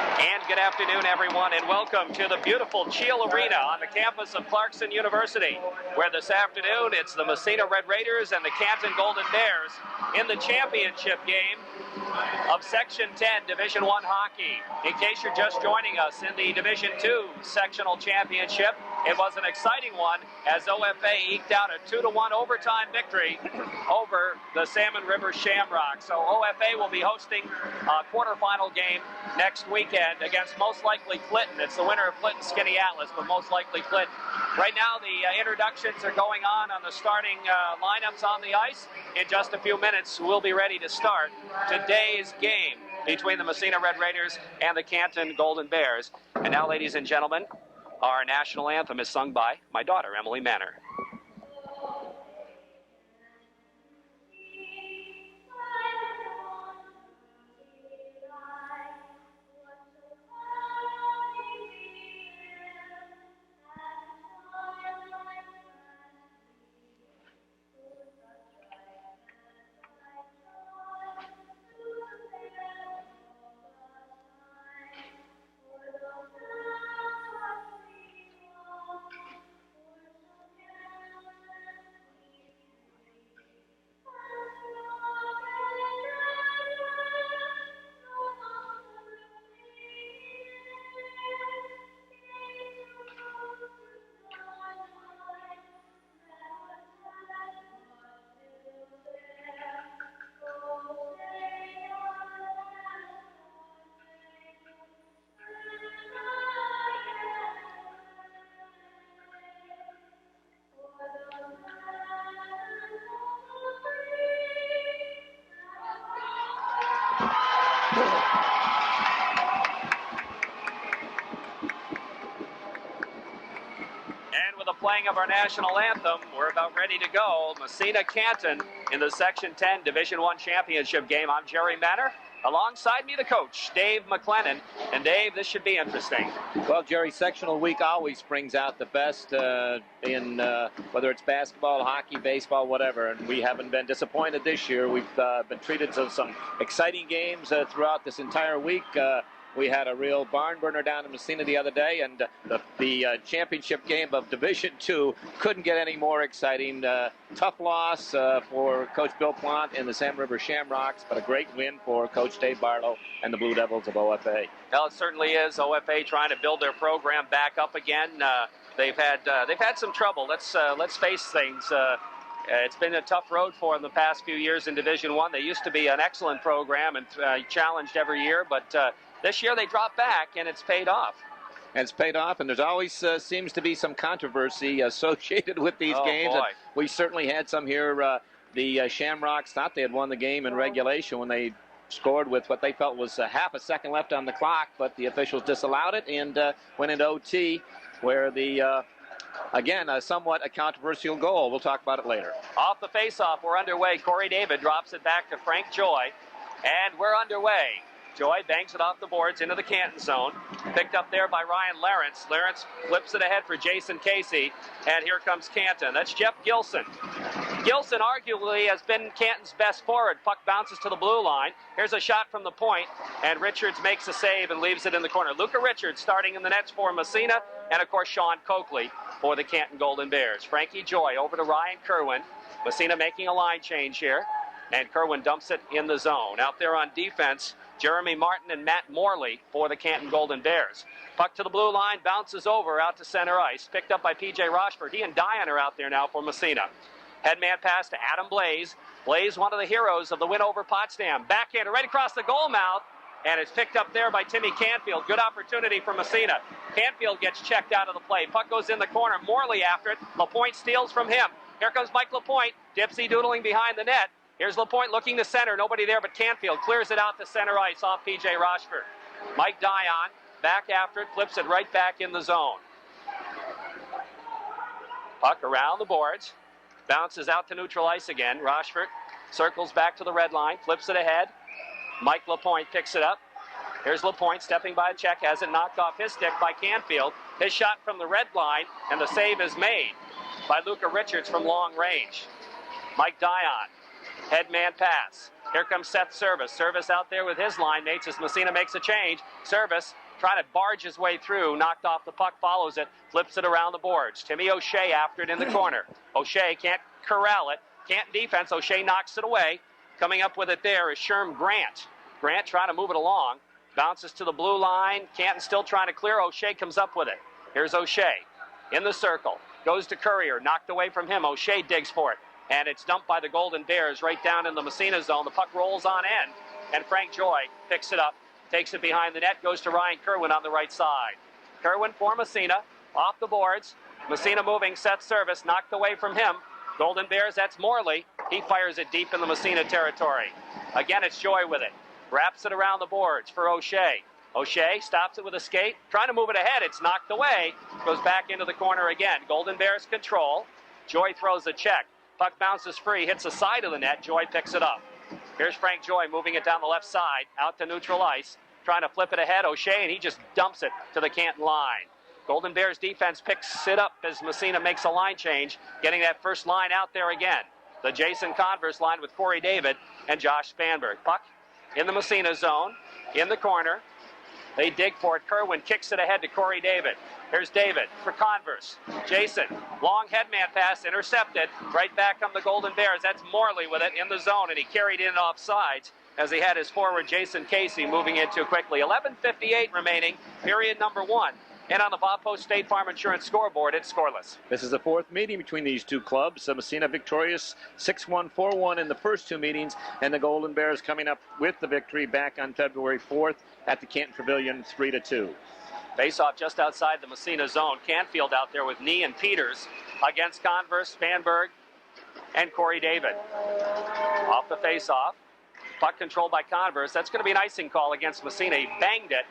And good afternoon, everyone, and welcome to the beautiful Cheel Arena on the campus of Clarkson University, where this afternoon it's the Massena Red Raiders and the Canton Golden Bears in the championship game of Section 10 Division I hockey. In case you're just joining us in the Division II sectional championship, it was an exciting one as OFA eked out a 2-1 overtime victory over the Salmon River Shamrocks. So OFA will be hosting a quarterfinal game next weekend against most likely Clinton. It's the winner of Clinton Skinny Atlas, but most likely Clinton. Right now the introductions are going on the starting lineups on the ice. In just a few minutes we'll be ready to start today's game between the Massena Red Raiders and the Canton Golden Bears. And now, ladies and gentlemen, our national anthem is sung by my daughter, Emily Manor. And with the playing of our national anthem, we're about ready to go. Massena Canton in the Section 10 Division I championship game. I'm Jerry Manor. Alongside me, the coach, Dave McLennan. And Dave, this should be interesting. Well, Jerry, sectional week always brings out the best in whether it's basketball, hockey, baseball, whatever. And we haven't been disappointed this year. We've been treated to some exciting games throughout this entire week. We had a real barn burner down in Massena the other day, and the championship game of Division II couldn't get any more exciting. Tough loss for Coach Bill Plant and the Salmon River Shamrocks, but a great win for Coach Dave Barlow and the Blue Devils of OFA. Well, it certainly is. OFA trying to build their program back up again. They've had some trouble. Let's face things. It's been a tough road for them the past few years in Division I. They used to be an excellent program and challenged every year, but this year they dropped back, and it's paid off. And it's paid off, and there's always seems to be some controversy associated with these games. And we certainly had some here. The Shamrocks thought they had won the game in regulation when they scored with what they felt was half a second left on the clock, but the officials disallowed it and went into OT, where the again, somewhat a controversial goal. We'll talk about it later. Off the face-off, we're underway. Corey David drops it back to Frank Joy, and we're underway. Joy bangs it off the boards into the Canton zone. Picked up there by Ryan Lawrence. Lawrence flips it ahead for Jason Casey, and here comes Canton. That's Jeff Gilson. Gilson arguably has been Canton's best forward. Puck bounces to the blue line. Here's a shot from the point, and Richards makes a save and leaves it in the corner. Luca Richards starting in the nets for Massena, and of course Sean Coakley for the Canton Golden Bears. Frankie Joy over to Ryan Kerwin. Massena making a line change here, and Kerwin dumps it in the zone. Out there on defense, Jeremy Martin and Matt Morley for the Canton Golden Bears. Puck to the blue line, bounces over out to center ice. Picked up by P.J. Rochford. He and Diane are out there now for Massena. Headman pass to Adam Blaze. Blaze, one of the heroes of the win over Potsdam. Backhander right across the goal mouth, and it's picked up there by Timmy Canfield. Good opportunity for Massena. Canfield gets checked out of the play. Puck goes in the corner. Morley after it. LaPointe steals from him. Here comes Mike LaPointe, dipsy-doodling behind the net. Here's LaPointe looking to center. Nobody there but Canfield. Clears it out to center ice off P.J. Rochford. Mike Dion back after it. Flips it right back in the zone. Puck around the boards. Bounces out to neutral ice again. Rochford circles back to the red line. Flips it ahead. Mike LaPointe picks it up. Here's LaPointe stepping by a check. Has it knocked off his stick by Canfield. His shot from the red line. And the save is made by Luca Richards from long range. Mike Dion Headman pass. Here comes Seth Service. Service out there with his line mates as Massena makes a change. Service trying to barge his way through. Knocked off the puck, follows it, flips it around the boards. Timmy O'Shea after it in the corner. O'Shea can't corral it. Canton defense. O'Shea knocks it away. Coming up with it there is Sherm Grant. Grant trying to move it along. Bounces to the blue line. Canton still trying to clear. O'Shea comes up with it. Here's O'Shea in the circle. Goes to Courier. Knocked away from him. O'Shea digs for it. And it's dumped by the Golden Bears right down in the Massena zone. The puck rolls on end. And Frank Joy picks it up. Takes it behind the net. Goes to Ryan Kerwin on the right side. Kerwin for Massena. Off the boards. Massena moving. Seth Service. Knocked away from him. Golden Bears, that's Morley. He fires it deep in the Massena territory. Again, it's Joy with it. Wraps it around the boards for O'Shea. O'Shea stops it with a skate. Trying to move it ahead. It's knocked away. Goes back into the corner again. Golden Bears control. Joy throws a check. Puck bounces free. Hits the side of the net. Joy picks it up. Here's Frank Joy moving it down the left side. Out to neutral ice. Trying to flip it ahead. O'Shea, and he just dumps it to the Canton line. Golden Bears defense picks it up as Massena makes a line change. Getting that first line out there again. The Jason Converse line with Corey David and Josh Spanberg. Puck in the Massena zone. In the corner. They dig for it. Kerwin kicks it ahead to Corey David. Here's David for Converse. Jason, long headman pass, intercepted. Right back on the Golden Bears. That's Morley with it in the zone, and he carried in off sides as he had his forward Jason Casey moving in too quickly. 11:58 remaining, period number 1. And on the Bob Post State Farm Insurance scoreboard, it's scoreless. This is the fourth meeting between these two clubs. Massena victorious 6-1, 4-1 in the first two meetings, and the Golden Bears coming up with the victory back on February 4th at the Canton Pavilion, 3-2. Face-off just outside the Massena zone. Canfield out there with Nee and Peters against Converse, Spanberg, and Corey David. Off the face-off. Puck controlled by Converse. That's going to be an icing call against Massena. He banged it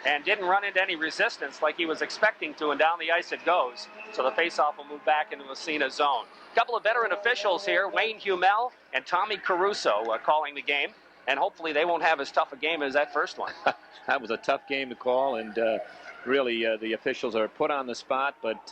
and didn't run into any resistance like he was expecting to, and down the ice it goes. So the faceoff will move back into Massena zone. A couple of veteran officials here, Wayne Humel and Tommy Caruso calling the game, and hopefully they won't have as tough a game as that first one. That was a tough game to call, and really the officials are put on the spot, but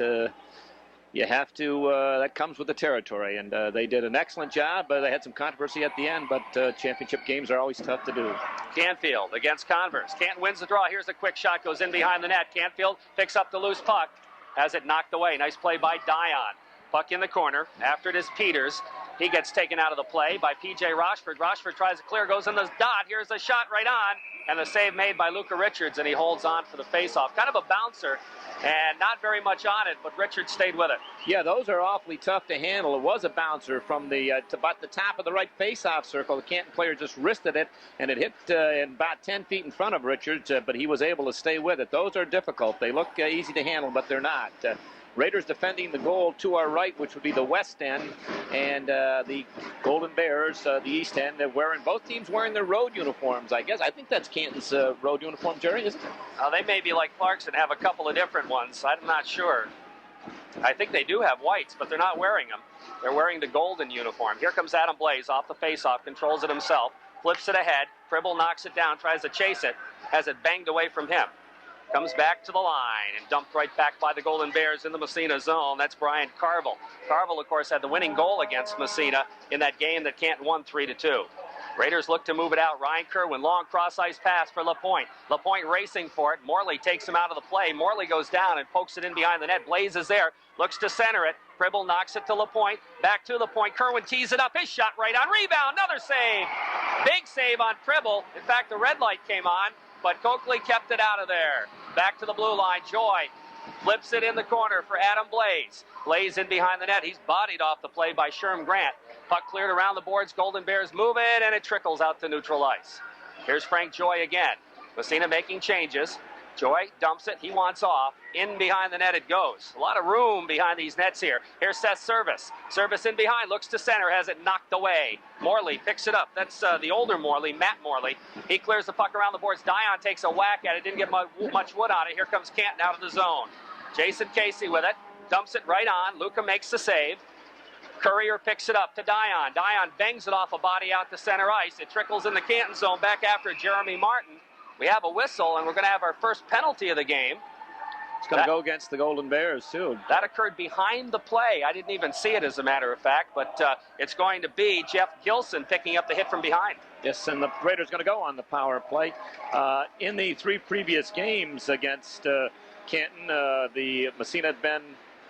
you have to, that comes with the territory, and they did an excellent job. They had some controversy at the end, but championship games are always tough to do. Canfield against Converse. Canton wins the draw. Here's a quick shot, goes in behind the net. Canfield picks up the loose puck, has it knocked away. Nice play by Dion. Puck in the corner. After it is Peters. He gets taken out of the play by P.J. Rochford. Rochford tries to clear, goes in the dot. Here's a shot right on, and the save made by Luca Richards, and he holds on for the faceoff. Kind of a bouncer, and not very much on it, but Richards stayed with it. Yeah, those are awfully tough to handle. It was a bouncer from the to about the top of the right faceoff circle. The Canton player just wristed it, and it hit about 10 feet in front of Richards, but he was able to stay with it. Those are difficult. They look easy to handle, but they're not. Raiders defending the goal to our right, which would be the west end, and the Golden Bears, the east end. They're both teams wearing their road uniforms, I guess. I think that's Canton's road uniform, Jerry, isn't it? They may be like Clarkson, have a couple of different ones. I'm not sure. I think they do have whites, but they're not wearing them. They're wearing the golden uniform. Here comes Adam Blaze off the faceoff, controls it himself, flips it ahead. Fribble knocks it down, tries to chase it, has it banged away from him. Comes back to the line and dumped right back by the Golden Bears in the Massena zone. That's Brian Carville. Carville, of course, had the winning goal against Massena in that game that Canton won 3-2. Raiders look to move it out. Ryan Kerwin, long cross-ice pass for LaPointe. LaPointe racing for it. Morley takes him out of the play. Morley goes down and pokes it in behind the net. Blaze is there, looks to center it. Fribble knocks it to LaPointe. Back to LaPointe. Kerwin tees it up. His shot right on. Rebound. Another save. Big save on Fribble. In fact, the red light came on, but Coakley kept it out of there. Back to the blue line. Joy flips it in the corner for Adam Blaze. Blaze in behind the net. He's bodied off the play by Sherm Grant. Puck cleared around the boards. Golden Bears move it, and it trickles out to neutral ice. Here's Frank Joy again. Massena making changes. Joy dumps it. He wants off. In behind the net it goes. A lot of room behind these nets here. Here's Seth Service. Service in behind. Looks to center. Has it knocked away. Morley picks it up. That's the older Morley, Matt Morley. He clears the puck around the boards. Dion takes a whack at it. Didn't get much wood on it. Here comes Canton out of the zone. Jason Casey with it. Dumps it right on. Luca makes the save. Courier picks it up to Dion. Dion bangs it off a body out to center ice. It trickles in the Canton zone back after Jeremy Martin. We have a whistle, and we're going to have our first penalty of the game. It's going to go against the Golden Bears, too. That occurred behind the play. I didn't even see it, as a matter of fact, but it's going to be Jeff Gilson picking up the hit from behind. Yes, and the Raiders going to go on the power play. In the 3 previous games against Canton, the Massena had been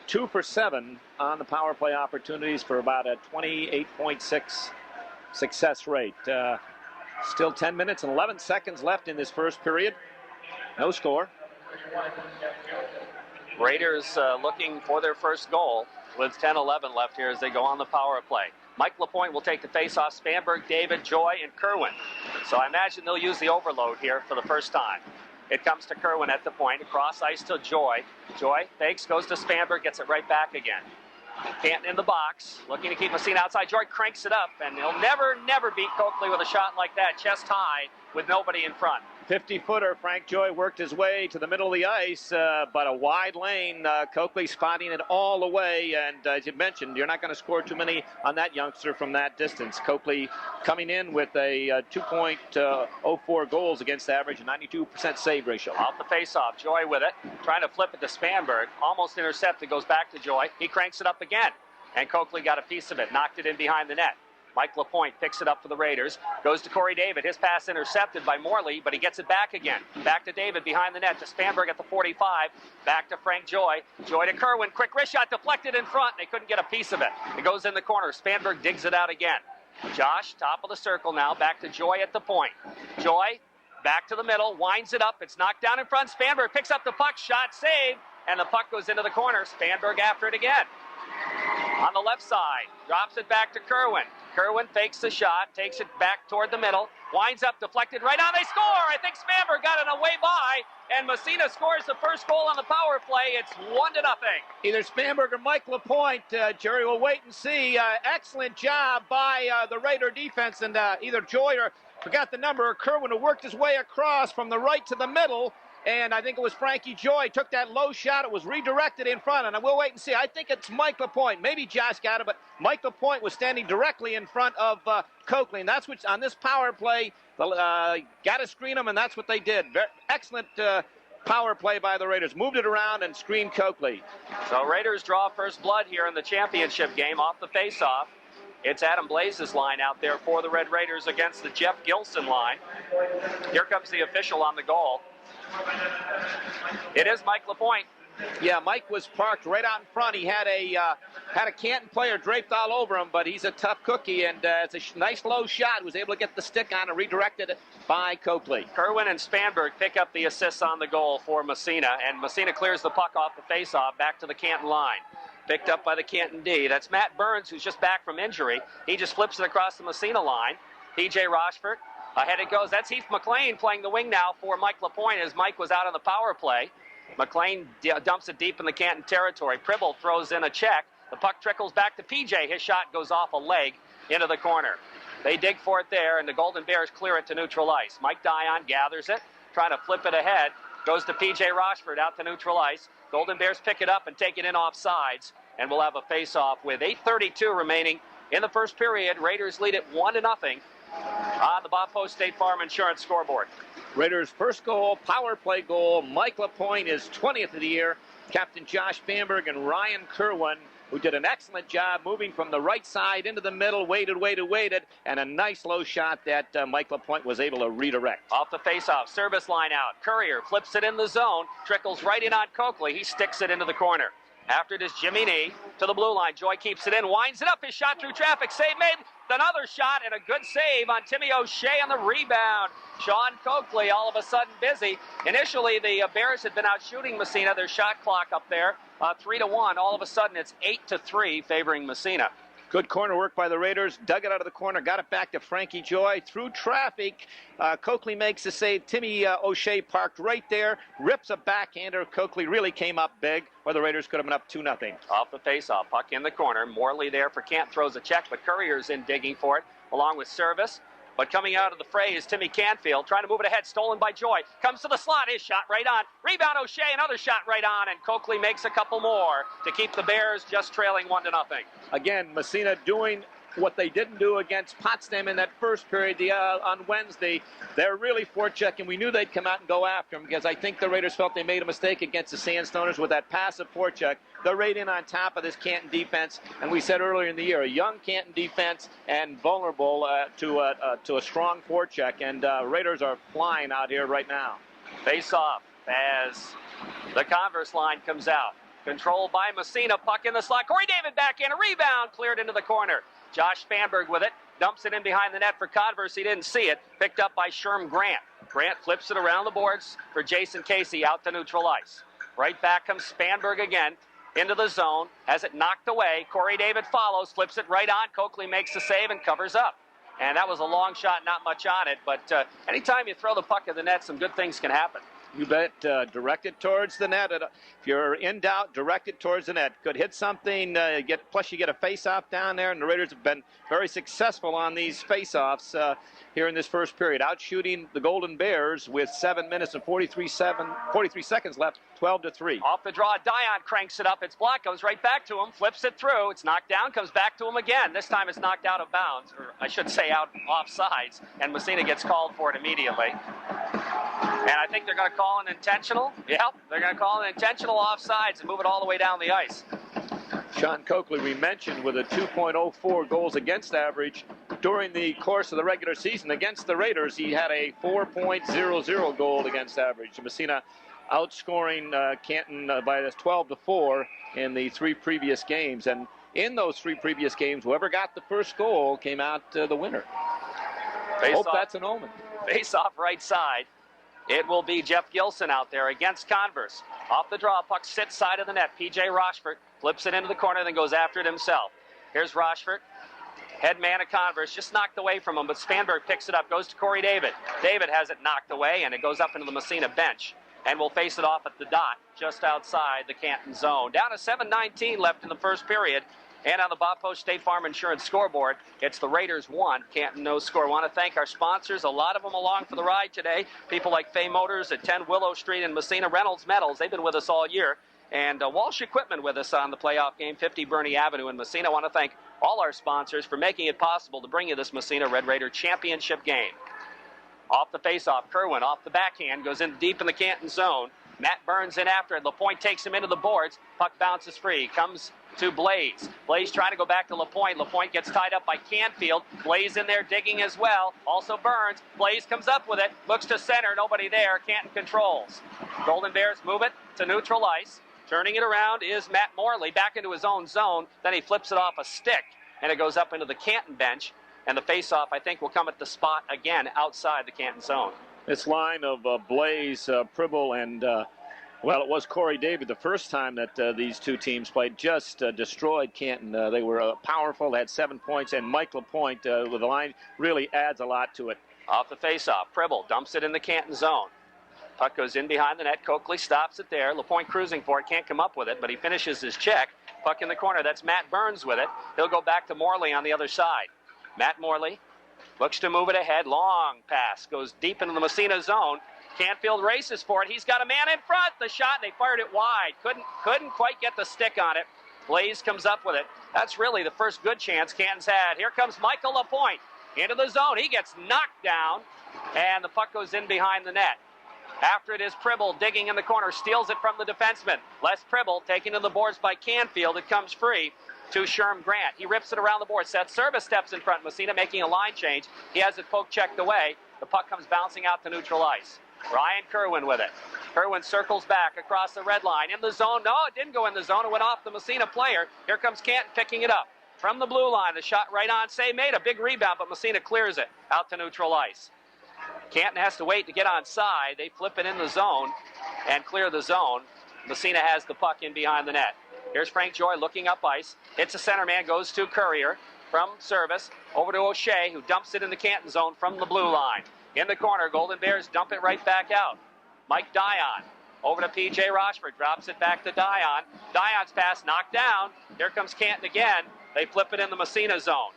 2 for 7 on the power play opportunities for about a 28.6 success rate. Still 10 minutes and 11 seconds left in this first period. No score. Raiders looking for their first goal with 10-11 left here as they go on the power play. Mike LaPointe will take the face-off. Spanberg, David, Joy, and Kerwin. So I imagine they'll use the overload here for the first time. It comes to Kerwin at the point, across ice to Joy. Joy fakes, goes to Spanberg, gets it right back again. Canton in the box, looking to keep Massena outside. Joy cranks it up, and he'll never beat Coakley with a shot like that, chest high, with nobody in front. 50-footer, Frank Joy worked his way to the middle of the ice, but a wide lane. Coakley spotting it all the way, and as you mentioned, you're not going to score too many on that youngster from that distance. Coakley coming in with a 2.04 goals against average, and 92% save ratio. Off the face-off, Joy with it, trying to flip it to Spanberg, almost intercepted, goes back to Joy. He cranks it up again, and Coakley got a piece of it, knocked it in behind the net. Mike LaPointe picks it up for the Raiders. Goes to Corey David. His pass intercepted by Morley, but he gets it back again. Back to David behind the net to Spanberg at the 45. Back to Frank Joy. Joy to Kerwin. Quick wrist shot deflected in front. They couldn't get a piece of it. It goes in the corner. Spanberg digs it out again. Josh, top of the circle now. Back to Joy at the point. Joy, back to the middle. Winds it up. It's knocked down in front. Spanberg picks up the puck. Shot saved. And the puck goes into the corner. Spanberg after it again. On the left side. Drops it back to Kerwin. Kerwin fakes the shot, takes it back toward the middle, winds up, deflected right on. They score! I think Spanberg got it away by, and Massena scores the first goal on the power play. It's 1-0. Either Spanberg or Mike LaPointe. Jerry, we'll wait and see. Excellent job by the Raider defense, and either Joy or, forgot the number, or Kerwin, who worked his way across from the right to the middle. And I think it was Frankie Joy took that low shot. It was redirected in front, and we'll wait and see. I think it's Mike LaPointe. Maybe Josh got it, but Mike LaPointe was standing directly in front of Coakley, and that's what on this power play got to screen them, and that's what they did. Excellent power play by the Raiders. Moved it around and screened Coakley. So Raiders draw first blood here in the championship game off the faceoff. It's Adam Blaze's line out there for the Red Raiders against the Jeff Gilson line. Here comes the official on the goal. It is Mike LaPointe. Yeah, Mike was parked right out in front. He had a Canton player draped all over him, but he's a tough cookie, and it's a nice low shot. Was able to get the stick on and redirected it by Coakley. Kerwin and Spanberg pick up the assists on the goal for Massena, and Massena clears the puck off the faceoff back to the Canton line. Picked up by the Canton D. That's Matt Burns, who's just back from injury. He just flips it across the Massena line. P.J. Rochford. Ahead it goes. That's Heath McLean playing the wing now for Mike LaPointe as Mike was out on the power play. McLean dumps it deep in the Canton territory. Pribble throws in a check. The puck trickles back to PJ. His shot goes off a leg into the corner. They dig for it there, and the Golden Bears clear it to neutral ice. Mike Dion gathers it, trying to flip it ahead. Goes to PJ Rochford out to neutral ice. Golden Bears pick it up and take it in off sides, and we'll have a face-off with 8:32 remaining in the first period. Raiders lead it 1-0. On the Bob Post State Farm Insurance scoreboard. Raiders' first goal, power play goal. Mike LaPointe is 20th of the year. Captain Josh Spanberg and Ryan Kerwin, who did an excellent job moving from the right side into the middle, waited, and a nice low shot that Mike LaPointe was able to redirect. Off the faceoff, service line out. Courier flips it in the zone, trickles right in on Coakley. He sticks it into the corner. After it is Jimmy Nee to the blue line. Joy keeps it in, winds it up. His shot through traffic. Save made. Another shot and a good save on Timmy O'Shea on the rebound. Sean Coakley all of a sudden busy. Initially, the Bears had been out shooting Massena. Their shot clock up there, 3-1. All of a sudden, it's 8-3 favoring Massena. Good corner work by the Raiders. Dug it out of the corner, got it back to Frankie Joy. Through traffic, Coakley makes the save. Timmy O'Shea parked right there, rips a backhander. Coakley really came up big, or the Raiders could have been up 2-0. Off the faceoff, puck in the corner. Morley there for Canton, throws a check, but Courier's in digging for it, along with Service. But coming out of the fray is Timmy Canfield, trying to move it ahead, stolen by Joy. Comes to the slot, his shot right on. Rebound O'Shea, another shot right on, and Coakley makes a couple more to keep the Bears just trailing 1-0. Again, Massena doing what they didn't do against Potsdam in that first period on Wednesday. They're really forechecking. We knew they'd come out and go after them because I think the Raiders felt they made a mistake against the Sandstoners with that passive forecheck. They're right in on top of this Canton defense, and we said earlier in the year, a young Canton defense and vulnerable to a strong forecheck, and Raiders are flying out here right now. Face off as the Converse line comes out. Controlled by Massena, puck in the slot. Corey David back in, a rebound, cleared into the corner. Josh Spanberg with it, dumps it in behind the net for Converse. He didn't see it. Picked up by Sherm Grant. Grant flips it around the boards for Jason Casey out to neutral ice. Right back comes Spanberg again into the zone. Has it knocked away. Corey David follows, flips it right on. Coakley makes the save and covers up. And that was a long shot, not much on it. But anytime you throw the puck at the net, some good things can happen. You bet. Direct it towards the net. If you're in doubt, direct it towards the net. Could hit something. Plus, you get a face-off down there, and the Raiders have been very successful on these face-offs here in this first period, out-shooting the Golden Bears with 7 minutes and 43 seconds left, 12-3. Off the draw, Dion cranks it up. It's blocked, goes right back to him, flips it through. It's knocked down, comes back to him again. This time it's knocked out of bounds, or I should say out offsides, and Massena gets called for it immediately. And I think they're going to call an intentional. Yep, they're going to call an intentional offsides and move it all the way down the ice. Sean Coakley, we mentioned, with a 2.04 goals against average during the course of the regular season against the Raiders. He had a 4.00 goal against average. Massena outscoring Canton by 12-4 in the 3 previous games. And in those 3 previous games, whoever got the first goal came out the winner. Hope that's an omen. Face off right side. It will be Jeff Gilson out there against Converse. Off the draw, puck sits side of the net. P.J. Rochford flips it into the corner, then goes after it himself. Here's Rochford. Head man of Converse, just knocked away from him, but Spanberg picks it up, goes to Corey David. David has it knocked away, and it goes up into the Massena bench. And will face it off at the dot, just outside the Canton zone. Down to 7:19 left in the first period. And on the Bob Post State Farm Insurance scoreboard, it's the Raiders 1, Canton no score. I want to thank our sponsors, a lot of them along for the ride today. People like Fay Motors at 10 Willow Street in Massena, Reynolds Metals, they've been with us all year. And Walsh Equipment with us on the playoff game, 50 Bernie Avenue in Massena. I want to thank all our sponsors for making it possible to bring you this Massena Red Raider championship game. Off the faceoff, Kerwin off the backhand, goes in deep in the Canton zone. Matt Burns in after it. LaPointe takes him into the boards. Puck bounces free. Comes to Blaze. Blaze trying to go back to LaPointe. LaPointe gets tied up by Canfield. Blaze in there digging as well. Also Burns. Blaze comes up with it. Looks to center. Nobody there. Canton controls. Golden Bears move it to neutral ice. Turning it around is Matt Morley back into his own zone. Then he flips it off a stick, and it goes up into the Canton bench. And the faceoff, I think, will come at the spot again outside the Canton zone. This line of Blaze, Pribble, and, well, it was Corey David the first time that these two teams played, just destroyed Canton. They were powerful, they had 7 points, and Mike LaPointe with the line really adds a lot to it. Off the faceoff, Pribble dumps it in the Canton zone. Puck goes in behind the net. Coakley stops it there. LaPointe cruising for it, can't come up with it, but he finishes his check. Puck in the corner, that's Matt Burns with it. He'll go back to Morley on the other side. Matt Morley looks to move it ahead. Long pass goes deep into the Massena zone. Canfield races for it. He's got a man in front. The shot, and they fired it wide. Couldn't quite get the stick on it. Blaze comes up with it. That's really the first good chance Canton's had. Here comes Michael LaPointe into the zone. He gets knocked down, and the puck goes in behind the net. After it is Pribble digging in the corner, steals it from the defenseman. Les Pribble taken to the boards by Canfield. It comes free to Sherm Grant. He rips it around the board. Seth Service steps in front. Massena making a line change. He has it poke checked away. The puck comes bouncing out to neutral ice. Ryan Kerwin with it. Kerwin circles back across the red line. In the zone. No, it didn't go in the zone. It went off the Massena player. Here comes Canton picking it up. From the blue line, the shot right on. Save made a big rebound, but Massena clears it out to neutral ice. Canton has to wait to get on side. They flip it in the zone and clear the zone. Massena has the puck in behind the net. Here's Frank Joy looking up ice. Hits a center man, goes to Courier from Service. Over to O'Shea, who dumps it in the Canton zone from the blue line. In the corner, Golden Bears dump it right back out. Mike Dion over to P.J. Rochford. Drops it back to Dion. Dion's pass knocked down. Here comes Canton again. They flip it in the Massena zone.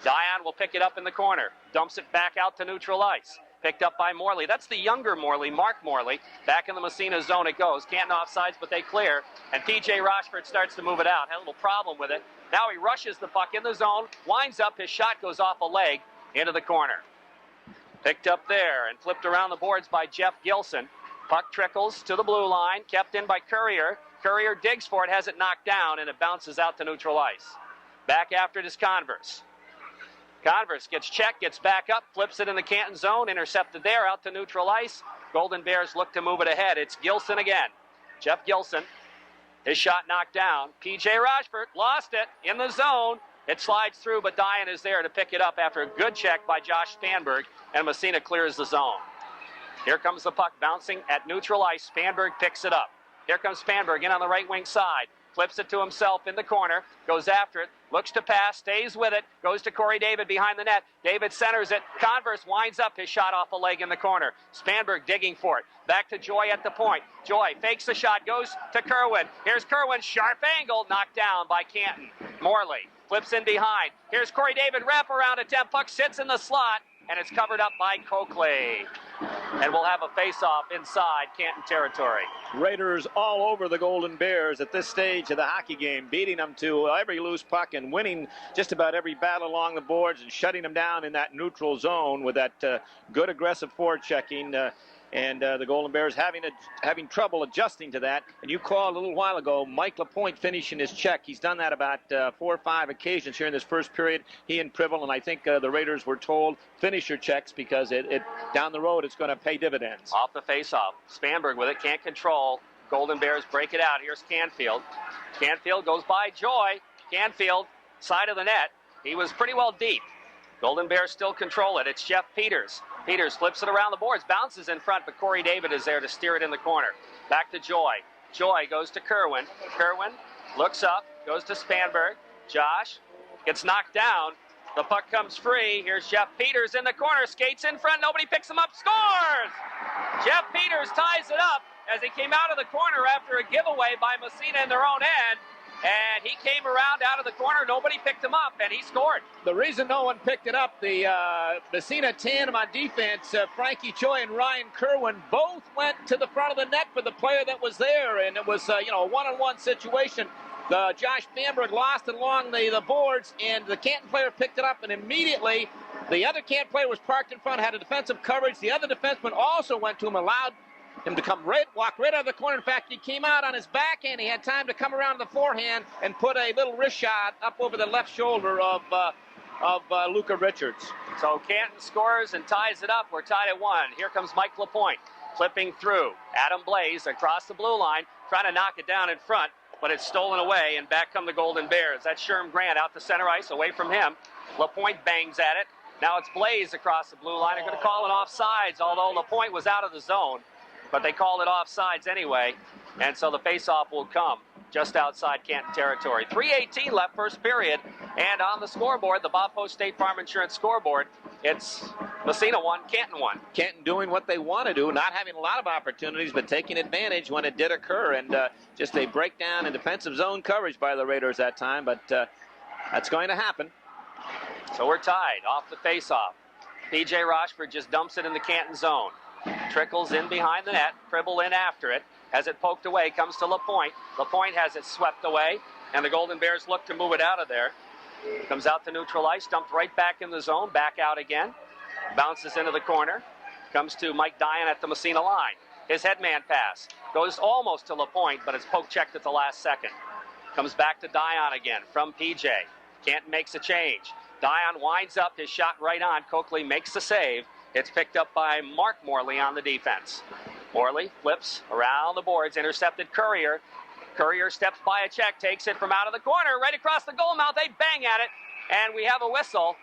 Dion will pick it up in the corner. Dumps it back out to neutral ice. Picked up by Morley. That's the younger Morley, Mark Morley. Back in the Massena zone it goes. Canton offsides, but they clear. And P.J. Rochford starts to move it out. Had a little problem with it. Now he rushes the puck in the zone, winds up, his shot goes off a leg into the corner. Picked up there and flipped around the boards by Jeff Gilson. Puck trickles to the blue line, kept in by Courier. Courier digs for it, has it knocked down, and it bounces out to neutral ice. Back after it is Converse. Converse gets checked, gets back up, flips it in the Canton zone, intercepted there, out to neutral ice. Golden Bears look to move it ahead. It's Gilson again. Jeff Gilson, his shot knocked down. P.J. Rochford lost it in the zone. It slides through, but Dian is there to pick it up after a good check by Josh Spanberg, and Massena clears the zone. Here comes the puck bouncing at neutral ice. Spanberg picks it up. Here comes Spanberg in on the right wing side. Flips it to himself in the corner, goes after it, looks to pass, stays with it, goes to Corey David behind the net. David centers it. Converse winds up, his shot off a leg in the corner. Spanberg digging for it. Back to Joy at the point. Joy fakes the shot, goes to Kerwin. Here's Kerwin, sharp angle, knocked down by Canton. Morley flips in behind. Here's Corey David, wraparound attempt. Puck sits in the slot, and it's covered up by Coakley. And we'll have a face-off inside Canton territory. Raiders all over the Golden Bears at this stage of the hockey game, beating them to every loose puck and winning just about every battle along the boards and shutting them down in that neutral zone with that good aggressive forechecking. And the Golden Bears having trouble adjusting to that. And you called a little while ago Mike Lapointe finishing his check. He's done that about 4 or 5 occasions here in this first period. He and Privel, and I think the Raiders were told, finish your checks because it down the road it's going to pay dividends. Off the faceoff. Spanberg with it, can't control. Golden Bears break it out. Here's Canfield. Canfield goes by Joy. Canfield, side of the net. He was pretty well deep. Golden Bears still control it. It's Jeff Peters. Peters flips it around the boards, bounces in front, but Corey David is there to steer it in the corner. Back to Joy. Joy goes to Kerwin. Kerwin looks up, goes to Spanberg. Josh gets knocked down. The puck comes free. Here's Jeff Peters in the corner, skates in front. Nobody picks him up, scores! Jeff Peters ties it up as he came out of the corner after a giveaway by Massena in their own end. And he came around out of the corner. Nobody picked him up, and he scored. The reason no one picked it up, the Massena tandem on defense, Frankie Choi and Ryan Kerwin, both went to the front of the net for the player that was there, and it was a one-on-one situation. Josh Spanberg lost it along the boards, and the Canton player picked it up, and immediately the other Canton player was parked in front, had a defensive coverage. The other defenseman also went to him, allowed him to walk right out of the corner. In fact, he came out on his backhand. He had time to come around the forehand and put a little wrist shot up over the left shoulder of Luca Richards. So Canton scores and ties it up. We're tied at 1. Here comes Mike Lapointe flipping through. Adam Blaze across the blue line, trying to knock it down in front, but it's stolen away, and back come the Golden Bears. That's Sherm Grant out to center ice, away from him. Lapointe bangs at it. Now it's Blaze across the blue line. They're going to call it offsides, although Lapointe was out of the zone. But they called it offsides anyway, and so the faceoff will come just outside Canton territory. 3:18 left, first period, and on the scoreboard, the Bob Post State Farm Insurance scoreboard, it's Massena 1, Canton 1. Canton doing what they want to do, not having a lot of opportunities, but taking advantage when it did occur, and just a breakdown in defensive zone coverage by the Raiders that time, but that's going to happen. So we're tied off the faceoff. P.J. Rochford just dumps it in the Canton zone. Trickles in behind the net, Pribble in after it, has it poked away, comes to Lapointe. Lapointe has it swept away, and the Golden Bears look to move it out of there. Comes out to neutral ice, dumped right back in the zone, back out again. Bounces into the corner, comes to Mike Dian at the Massena line. His headman pass goes almost to Lapointe, but it's poke checked at the last second. Comes back to Dian again from PJ. Canton makes a change. Dian winds up, his shot right on. Coakley makes the save. It's picked up by Mark Morley on the defense. Morley flips around the boards, intercepted Courier. Courier steps by a check, takes it from out of the corner, right across the goal mouth. They bang at it, and we have a whistle.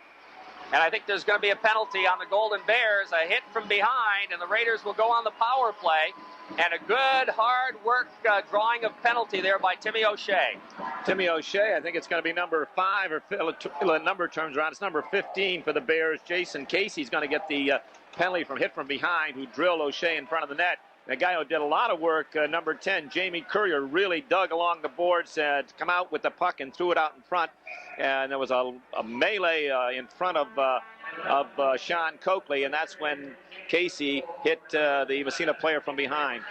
And I think there's going to be a penalty on the Golden Bears, a hit from behind, and the Raiders will go on the power play. And a good, hard work drawing of penalty there by Timmy O'Shea. Timmy O'Shea, I think it's going to be number 5, or number turns around. It's number 15 for the Bears. Jason Casey's going to get the penalty from hit from behind, who drilled O'Shea in front of the net. The guy who did a lot of work, number 10, Jamie Courier, really dug along the boards, come out with the puck and threw it out in front. And there was a melee in front of Sean Coakley, and that's when Casey hit the Massena player from behind.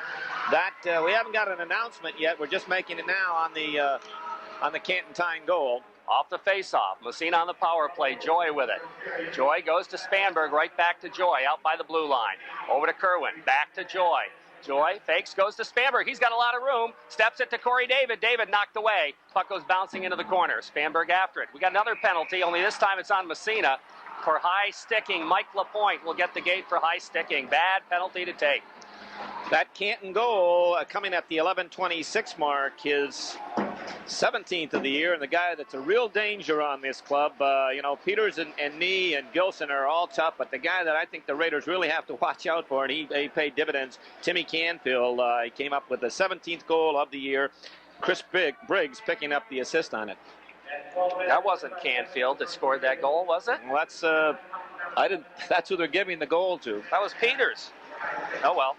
That we haven't got an announcement yet. We're just making it now on the Canton tying goal. Off the face-off. Massena on the power play. Joy with it. Joy goes to Spanberg. Right back to Joy. Out by the blue line. Over to Kerwin. Back to Joy. Joy fakes, goes to Spanberg. He's got a lot of room. Steps it to Corey David. David knocked away. Puck goes bouncing into the corner. Spanberg after it. We got another penalty, only this time it's on Massena for high sticking. Mike Lapointe will get the gate for high sticking. Bad penalty to take. That Canton goal coming at the 11:26 mark, his 17th of the year, and the guy that's a real danger on this club. Peters and Nee and Gilson are all tough, but the guy that I think the Raiders really have to watch out for, and he paid dividends, Timmy Canfield. He came up with the 17th goal of the year. Chris Briggs picking up the assist on it. That wasn't Canfield that scored that goal, was it? Well, that's who they're giving the goal to. That was Peters. Oh well.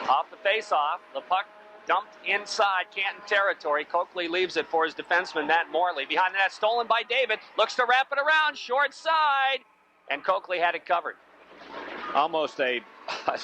Off the face-off, the puck dumped inside Canton territory. Coakley leaves it for his defenseman, Matt Morley. Behind the net, stolen by David. Looks to wrap it around, short side. And Coakley had it covered. Almost a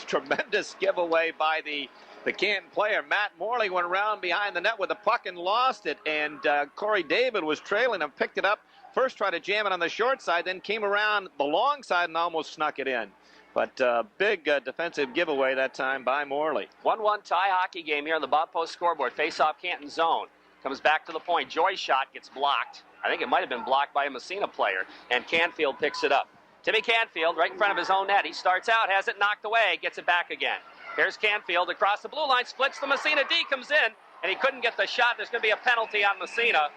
tremendous giveaway by the Canton player. Matt Morley went around behind the net with the puck and lost it. And Corey David was trailing and picked it up. First tried to jam it on the short side, then came around the long side and almost snuck it in. But big defensive giveaway that time by Morley. 1-1 tie hockey game here on the Bob Post scoreboard. Face-off Canton zone. Comes back to the point. Joy's shot gets blocked. I think it might have been blocked by a Massena player. And Canfield picks it up. Timmy Canfield right in front of his own net. He starts out, has it knocked away, gets it back again. Here's Canfield across the blue line, splits the Massena D, comes in, and he couldn't get the shot. There's going to be a penalty on Massena.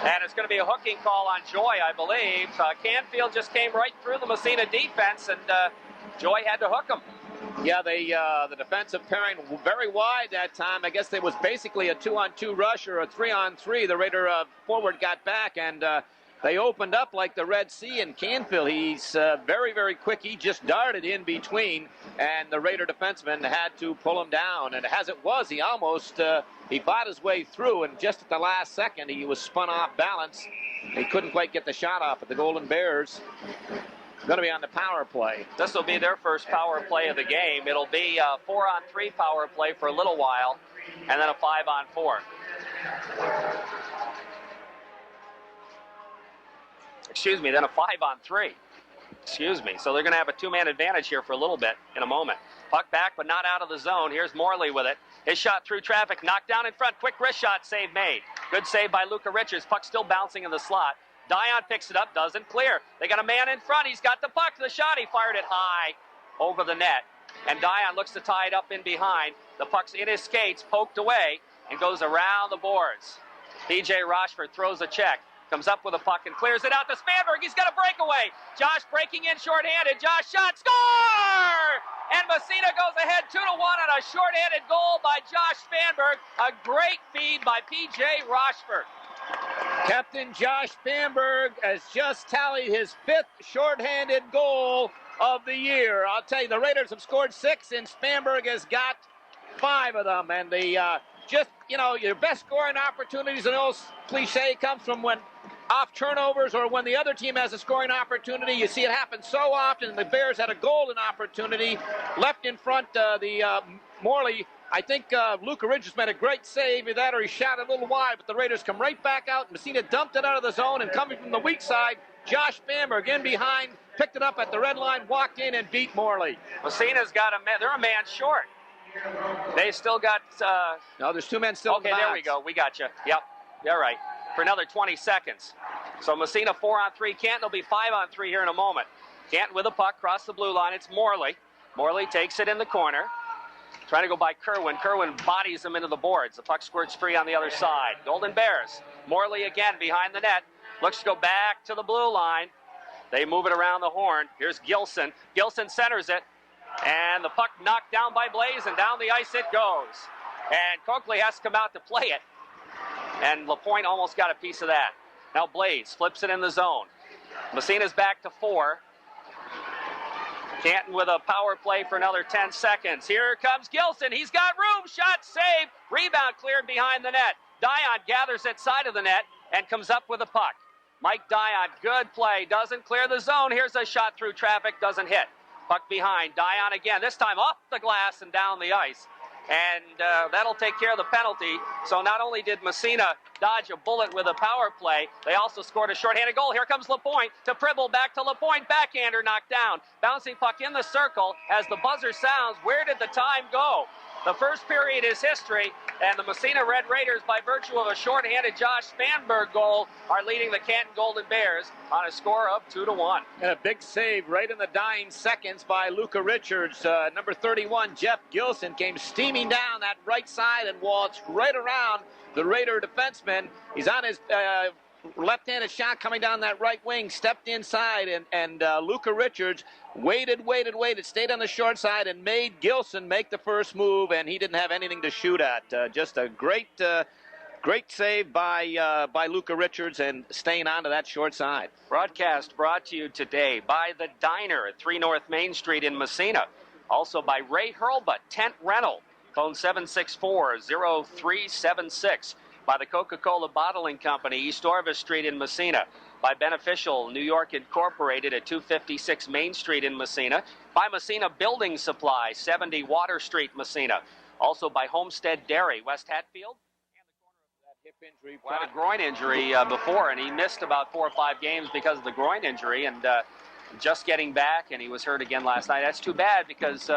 And it's going to be a hooking call on Joy, I believe. Canfield just came right through the Massena defense, and Joy had to hook him. Yeah, the defensive pairing very wide that time. I guess it was basically a 2-on-2 rush or a 3-on-3. The Raider forward got back, and they opened up like the Red Sea. And Canfield, he's very, very quick. He just darted in between, and the Raider defenseman had to pull him down. And as it was, he almost he fought his way through, and just at the last second, he was spun off balance. He couldn't quite get the shot off, but the Golden Bears going to be on the power play. This will be their first power play of the game. It'll be a 4-on-3 power play for a little while, and then a 5-on-4. Excuse me, then a 5-on-3. Excuse me. So they're going to have a two-man advantage here for a little bit in a moment. Puck back, but not out of the zone. Here's Morley with it. His shot through traffic, knocked down in front. Quick wrist shot, save made. Good save by Luca Richards. Puck still bouncing in the slot. Dion picks it up, doesn't clear. They got a man in front. He's got the puck. The shot, he fired it high over the net. And Dion looks to tie it up in behind. The puck's in his skates, poked away, and goes around the boards. P.J. Rochford throws a check. Comes up with a puck and clears it out to Spanberg. He's got a breakaway. Josh breaking in shorthanded. Josh shot, score! And Massena goes ahead 2-1 on a shorthanded goal by Josh Spanberg. A great feed by P.J. Rochford. Captain Josh Spanberg has just tallied his 5th shorthanded goal of the year. I'll tell you, the Raiders have scored 6, and Spanberg has got 5 of them. And your best scoring opportunities, an old cliche, comes from when off turnovers or when the other team has a scoring opportunity. You see it happen so often. The Bears had a golden opportunity left in front. Morley, I think Luca Richards made a great save with that, or he shot a little wide, but the Raiders come right back out. Massena dumped it out of the zone, and coming from the weak side, Josh Spanberg in behind, picked it up at the red line, walked in and beat Morley. Massena's got they're a man short. They still got... No, there's 2 men still in the box. Okay, there we go. We got you. Yep, you're right. For another 20 seconds. So Massena 4-on-3. Canton will be 5-on-3 here in a moment. Canton with a puck, cross the blue line. It's Morley. Morley takes it in the corner. Trying to go by Kerwin. Kerwin bodies him into the boards. The puck squirts free on the other side. Golden Bears. Morley again behind the net. Looks to go back to the blue line. They move it around the horn. Here's Gilson. Gilson centers it. And the puck knocked down by Blaze, and down the ice it goes. And Coakley has to come out to play it. And Lapointe almost got a piece of that. Now Blaze flips it in the zone. Massena's back to 4. Canton with a power play for another 10 seconds. Here comes Gilson. He's got room. Shot saved. Rebound cleared behind the net. Dion gathers it side of the net and comes up with a puck. Mike Dion, good play. Doesn't clear the zone. Here's a shot through traffic. Doesn't hit. Puck behind. Dion again. This time off the glass and down the ice. and that'll take care of the penalty. So not only did Massena dodge a bullet with a power play, they also scored a shorthanded goal. Here comes LaPointe to Pribble, back to LaPointe, backhander knocked down. Bouncing puck in the circle as the buzzer sounds. Where did the time go? The first period is history, and the Massena Red Raiders, by virtue of a shorthanded Josh Spanberg goal, are leading the Canton Golden Bears on a score of 2-1. And a big save right in the dying seconds by Luca Richards. Number 31, Jeff Gilson, came steaming down that right side and waltzed right around the Raider defenseman. He's on his left-handed shot coming down that right wing, stepped inside, and Luca Richards waited, stayed on the short side, and made Gilson make the first move, and he didn't have anything to shoot at. Just a great save by Luca Richards, and staying on to that short side. Broadcast brought to you today by The Diner at 3 North Main Street in Massena. Also by Ray Hurlbut, Tent Rental, phone 764-0376. By the Coca-Cola Bottling Company, East Orvis Street in Massena. By Beneficial New York Incorporated at 256 Main Street in Massena. By Massena Building Supply, 70 Water Street, Massena. Also by Homestead Dairy, West Hatfield. And the corner of that hip injury. Had a groin injury before, and he missed about 4 or 5 games because of the groin injury, and just getting back, and he was hurt again last night. That's too bad, because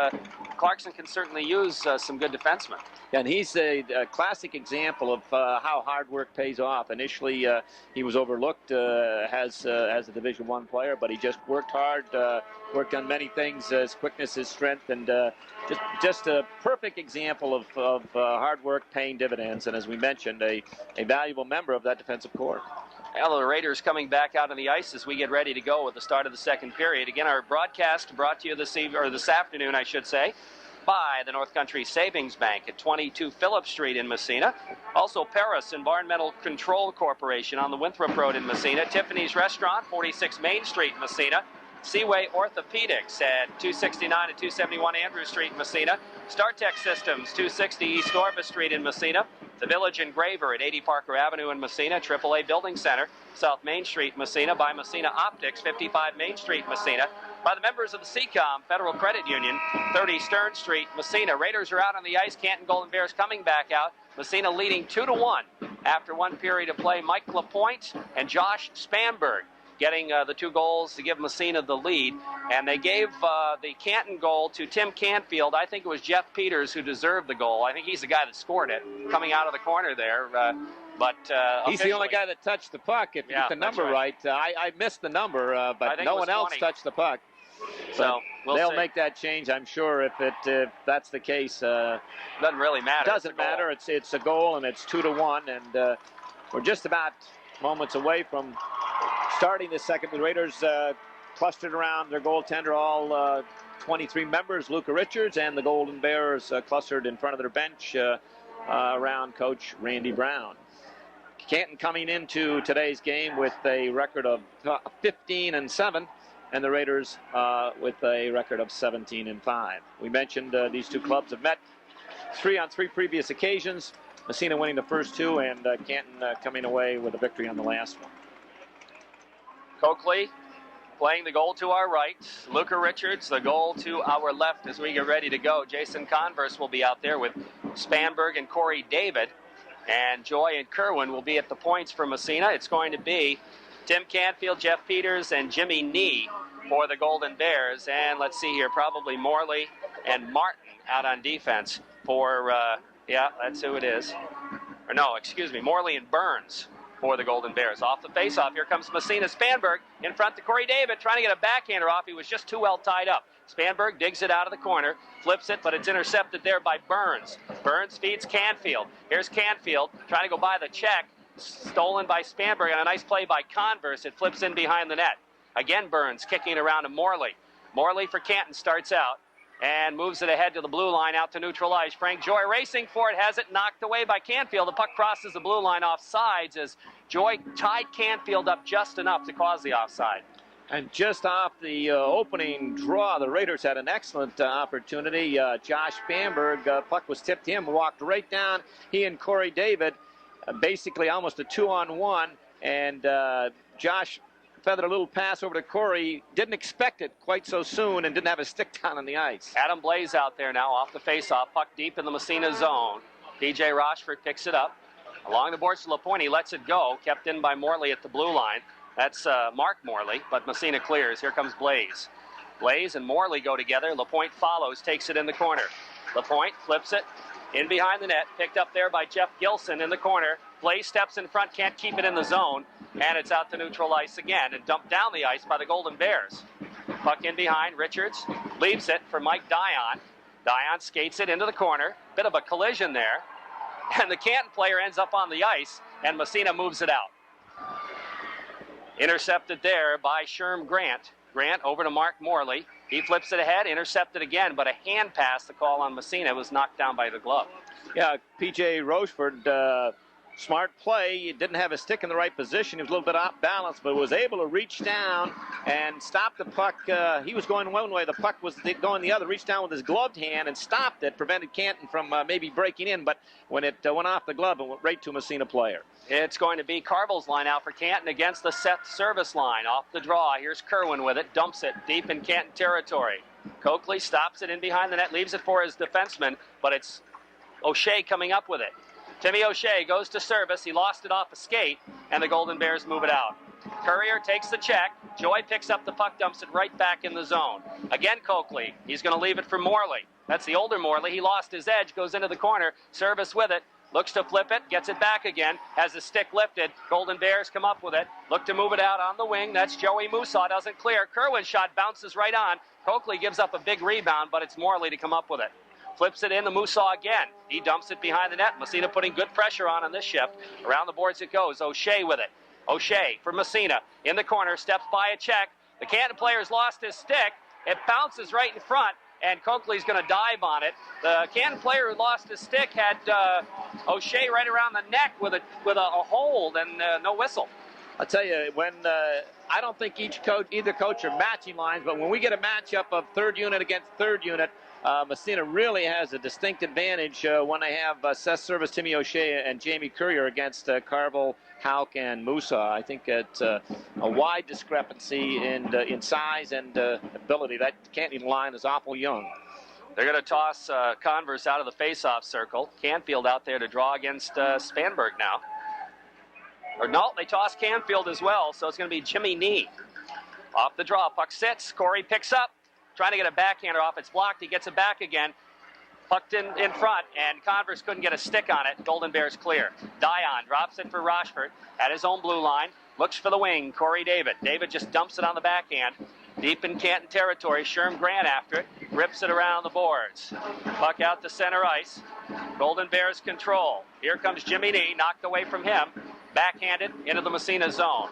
Clarkson can certainly use some good defensemen. And he's a classic example of how hard work pays off. Initially, he was overlooked as a Division I player, but he just worked hard, worked on many things, his quickness, his strength, and just a perfect example of hard work paying dividends. And as we mentioned, a valuable member of that defensive corps. Well, the Raiders coming back out on the ice as we get ready to go with the start of the second period. Again, our broadcast brought to you this afternoon, I should say, by the North Country Savings Bank at 22 Phillip Street in Massena. Also, Paris Environmental Control Corporation on the Winthrop Road in Massena. Tiffany's Restaurant, 46 Main Street, Massena. Seaway Orthopedics at 269 and 271 Andrew Street in Massena. StarTech Systems, 260 East Orvis Street in Massena. The Village Engraver at 80 Parker Avenue in Massena. AAA Building Center, South Main Street, Massena. By Massena Optics, 55 Main Street, Massena. By the members of the CCOM Federal Credit Union, 30 Stern Street, Massena. Raiders are out on the ice. Canton Golden Bears coming back out. Massena leading 2-1 after one period of play. Mike LaPointe and Josh Spanberg getting the 2 goals to give Massena the lead. And they gave the Canton goal to Tim Canfield. I think it was Jeff Peters who deserved the goal. I think he's the guy that scored it, coming out of the corner there. But he's the only guy that touched the puck, if you get the number right. I missed the number, but no one else touched the puck. So they'll make that change, I'm sure, if that's the case. Doesn't really matter. Doesn't matter. It's a goal, and it's 2-1, and we're just about moments away from starting the second. The Raiders clustered around their goaltender, all 23 members, Luca Richards, and the Golden Bears clustered in front of their bench around Coach Randy Brown. Canton coming into today's game with a record of 15-7. And the Raiders with a record of 17-5. We mentioned these two clubs have met 3 on 3 previous occasions. Massena winning the first 2, and Canton coming away with a victory on the last one. Coakley playing the goal to our right. Luca Richards, the goal to our left as we get ready to go. Jason Converse will be out there with Spanberg and Corey David. And Joy and Kerwin will be at the points for Massena. It's going to be Tim Canfield, Jeff Peters, and Jimmy Nee for the Golden Bears. And let's see here, probably Morley and Martin out on defense for, yeah, that's who it is. Or no, excuse me, Morley and Burns for the Golden Bears. Off the faceoff, here comes Massena. Spanberg in front to Corey David, trying to get a backhander off. He was just too well tied up. Spanberg digs it out of the corner, flips it, but it's intercepted there by Burns. Burns feeds Canfield. Here's Canfield trying to go by the check. Stolen by Spanberg, and a nice play by Converse. It flips in behind the net. Again, Burns kicking around to Morley. Morley for Canton starts out and moves it ahead to the blue line out to neutral ice. Frank Joy racing for it, has it knocked away by Canfield. The puck crosses the blue line off sides as Joy tied Canfield up just enough to cause the offside. And just off the opening draw, the Raiders had an excellent opportunity. Josh Spanberg, puck was tipped to him, walked right down. He and Corey David, basically almost a 2-on-1, and Josh feathered a little pass over to Corey. Didn't expect it quite so soon and didn't have a stick down on the ice. Adam Blaze out there now off the faceoff. Puck deep in the Massena zone. P.J. Rochford picks it up. Along the boards to LaPointe, he lets it go. Kept in by Morley at the blue line. That's Mark Morley, but Massena clears. Here comes Blaze. Blaze and Morley go together. LaPointe follows, takes it in the corner. LaPointe flips it in behind the net. Picked up there by Jeff Gilson in the corner. Blaze steps in front, can't keep it in the zone. And it's out to neutral ice again and dumped down the ice by the Golden Bears. Puck in behind. Richards leaves it for Mike Dion. Dion skates it into the corner. Bit of a collision there. And the Canton player ends up on the ice, and Massena moves it out. Intercepted there by Sherm Grant. Grant over to Mark Morley. He flips it ahead, intercepted again, but a hand pass, the call on Massena, was knocked down by the glove. Yeah, P.J. Rochford, smart play. He didn't have his stick in the right position. He was a little bit off balance, but was able to reach down and stop the puck. He was going one way. The puck was going the other. Reached down with his gloved hand and stopped it. Prevented Canton from maybe breaking in, but when it went off the glove, it went right to a Massena player. It's going to be Carville's line out for Canton against the Seth Service line. Off the draw. Here's Kerwin with it. Dumps it deep in Canton territory. Coakley stops it in behind the net. Leaves it for his defenseman, but it's O'Shea coming up with it. Timmy O'Shea goes to service. He lost it off a skate, and the Golden Bears move it out. Courier takes the check. Joy picks up the puck, dumps it right back in the zone. Again, Coakley. He's going to leave it for Morley. That's the older Morley. He lost his edge, goes into the corner. Service with it. Looks to flip it, gets it back again, has the stick lifted. Golden Bears come up with it. Look to move it out on the wing. That's Joey Musaw, doesn't clear. Kerwin's shot bounces right on. Coakley gives up a big rebound, but it's Morley to come up with it. Flips it in to Musaw again. He dumps it behind the net. Massena putting good pressure on this shift. Around the boards it goes. O'Shea with it. O'Shea for Massena. In the corner, steps by a check. The Canton player's lost his stick. It bounces right in front, and Coakley's going to dive on it. The Canton player who lost his stick had O'Shea right around the neck with a hold and no whistle. I'll tell you, when I don't think either coach are matching lines, but when we get a matchup of third unit against third unit, Massena really has a distinct advantage when they have Seth Service, Timmy O'Shea, and Jamie Courier against Carville, Hauk, and Musa. I think it's a wide discrepancy in size and ability. That Canton line is awful young. They're going to toss Converse out of the face-off circle. Canfield out there to draw against Spanberg now. Or no, they toss Canfield as well, so it's going to be Jimmy Nee. Off the draw, puck sits. Corey picks up. Trying to get a backhander off. It's blocked. He gets it back again. Pucked in front, and Converse couldn't get a stick on it. Golden Bears clear. Dion drops it for Rochford at his own blue line. Looks for the wing. Corey David. David just dumps it on the backhand. Deep in Canton territory. Sherm Grant after it. Rips it around the boards. Puck out to center ice. Golden Bears control. Here comes Jimmy Nee. Knocked away from him. Backhanded into the Massena zone.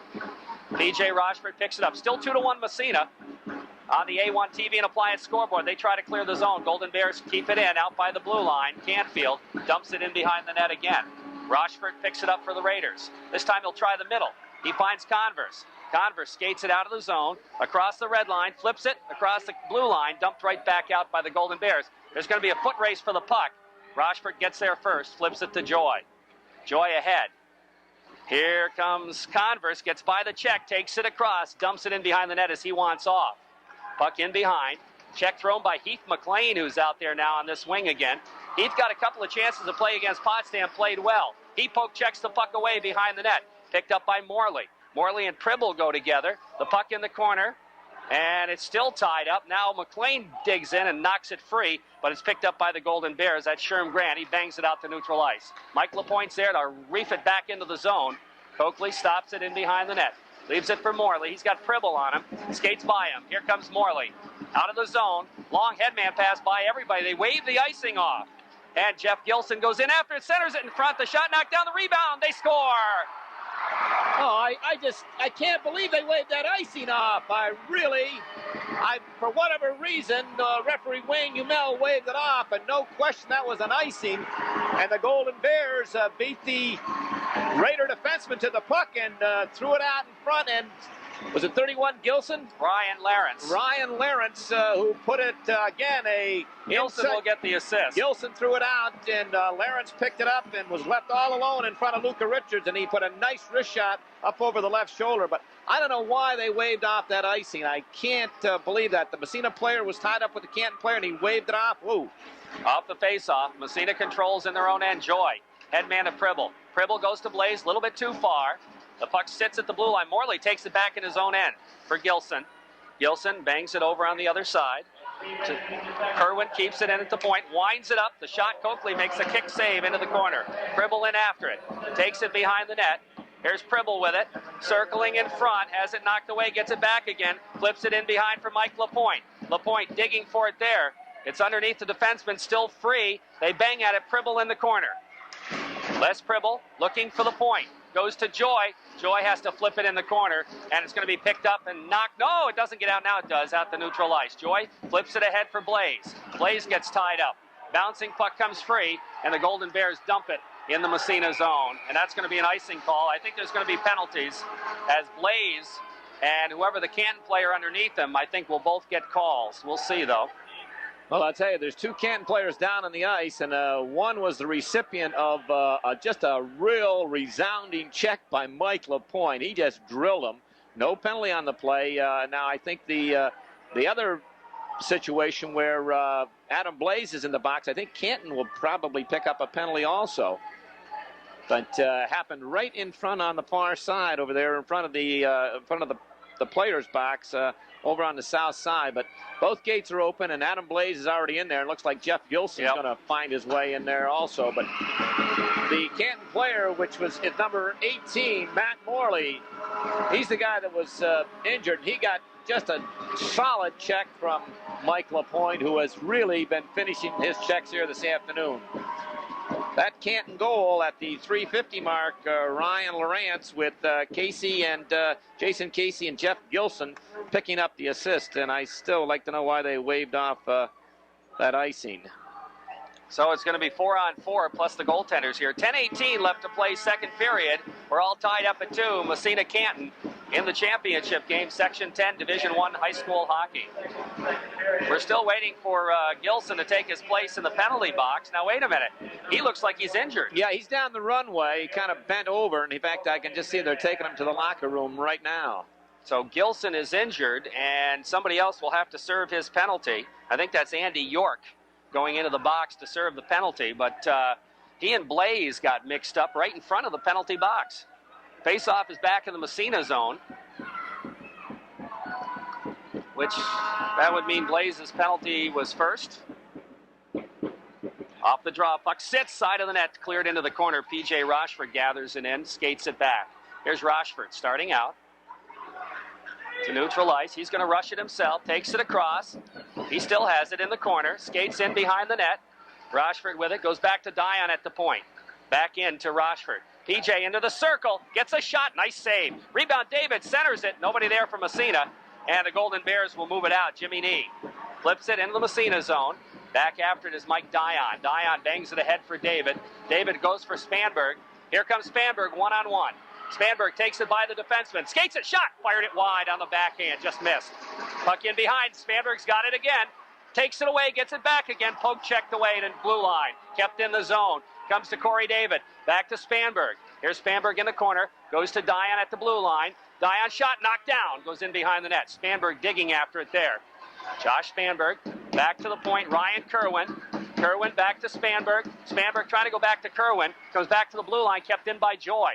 P.J. Rochford picks it up. Still 2-1 Massena. On the A1 TV and Appliance scoreboard, they try to clear the zone. Golden Bears keep it in, out by the blue line. Canfield dumps it in behind the net again. Rochford picks it up for the Raiders. This time he'll try the middle. He finds Converse. Converse skates it out of the zone, across the red line, flips it across the blue line, dumped right back out by the Golden Bears. There's going to be a foot race for the puck. Rochford gets there first, flips it to Joy. Joy ahead. Here comes Converse, gets by the check, takes it across, dumps it in behind the net as he wants off. Puck in behind. Check thrown by Heath McLean, who's out there now on this wing again. Heath got a couple of chances to play against Potsdam, played well. He checks the puck away behind the net. Picked up by Morley. Morley and Pribble go together. The puck in the corner, and it's still tied up. Now McLean digs in and knocks it free, but it's picked up by the Golden Bears. That's Sherm Grant. He bangs it out to neutral ice. Mike LaPointe's there to reef it back into the zone. Coakley stops it in behind the net. Leaves it for Morley. He's got Pribble on him. Skates by him. Here comes Morley. Out of the zone. Long headman pass by everybody. They wave the icing off. And Jeff Gilson goes in after it. Centers it in front. The shot knocked down the rebound. They score. Oh, I can't believe they waved that icing off. For whatever reason, referee Wayne Umel waved it off, and no question that was an icing. And the Golden Bears beat the Raider defenseman to the puck and threw it out in front, and was it 31 Gilson? Ryan Lawrence. Ryan Lawrence, who put it again. Gilson will get the assist. Gilson threw it out, and Lawrence picked it up and was left all alone in front of Luca Richards, and he put a nice wrist shot up over the left shoulder. But I don't know why they waved off that icing. I can't believe that. The Massena player was tied up with the Canton player, and he waved it off. Whoa. Off the face-off, Massena controls in their own end. Joy, head man of Pribble. Pribble goes to Blaze, a little bit too far. The puck sits at the blue line. Morley takes it back in his own end for Gilson. Gilson bangs it over on the other side. Kerwin keeps it in at the point, winds it up. The shot, Coakley makes a kick save into the corner. Pribble in after it, takes it behind the net. Here's Pribble with it, circling in front, has it knocked away, gets it back again, flips it in behind for Mike Lapointe. Lapointe digging for it there. It's underneath the defenseman, still free. They bang at it, Pribble in the corner. Les Pribble looking for the point. Goes to Joy. Joy has to flip it in the corner, and it's going to be picked up and knocked. No, it doesn't get out. Now it does, out the neutral ice. Joy flips it ahead for Blaze. Blaze gets tied up. Bouncing puck comes free, and the Golden Bears dump it in the Massena zone, and that's going to be an icing call. I think there's going to be penalties as Blaze and whoever the Canton player underneath them, I think, will both get calls. We'll see, though. Well, I'll tell you, there's two Canton players down on the ice, and one was the recipient of just a real resounding check by Mike Lapointe. He just drilled him. No penalty on the play. Now, I think the other situation where Adam Blaze is in the box, I think Canton will probably pick up a penalty also. But happened right in front on the far side over there in front of the players' box over on the south side. But both gates are open, and Adam Blaze is already in there. It looks like Jeff Gilson's going to find his way in there also. But the Canton player, which was at number 18, Matt Morley, he's the guy that was injured. He got just a solid check from Mike Lapointe, who has really been finishing his checks here this afternoon. That Canton goal at the 3:50 mark, Ryan Lawrence with Casey and Jason Casey and Jeff Gilson picking up the assist, and I still like to know why they waved off that icing. So it's going to be 4-on-4 plus the goaltenders here. 10:18 left to play second period. We're all tied up at 2. Massena Canton in the championship game, Section 10, Division I high school hockey. We're still waiting for Gilson to take his place in the penalty box. Now, wait a minute. He looks like he's injured. Yeah, he's down the runway. He kind of bent over, and in fact, I can just see they're taking him to the locker room right now. So Gilson is injured, and somebody else will have to serve his penalty. I think that's Andy York going into the box to serve the penalty, but he and Blaze got mixed up right in front of the penalty box. Face-off is back in the Massena zone, which that would mean Blaze's penalty was first. Off the draw, puck sits, side of the net, cleared into the corner. P.J. Rochford gathers it in, skates it back. Here's Rochford starting out to neutral ice. He's going to rush it himself, takes it across. He still has it in the corner, skates in behind the net. Rochford with it, goes back to Dion at the point. Back in to Rochford. PJ into the circle, gets a shot, nice save. Rebound, David centers it, nobody there for Massena, and the Golden Bears will move it out. Jimmy Nee flips it into the Massena zone. Back after it is Mike Dion. Dion bangs it ahead for David. David goes for Spanberg. Here comes Spanberg, one-on-one. Spanberg takes it by the defenseman, skates it, shot, fired it wide on the backhand, just missed. Puck in behind, Spanberg's got it again. Takes it away, gets it back again, poke checked away to blue line. Kept in the zone. Comes to Corey David, back to Spanberg. Here's Spanberg in the corner, goes to Dion at the blue line. Dion shot, knocked down, goes in behind the net. Spanberg digging after it there. Josh Spanberg, back to the point, Ryan Kerwin. Kerwin back to Spanberg. Spanberg trying to go back to Kerwin, comes back to the blue line, kept in by Joy.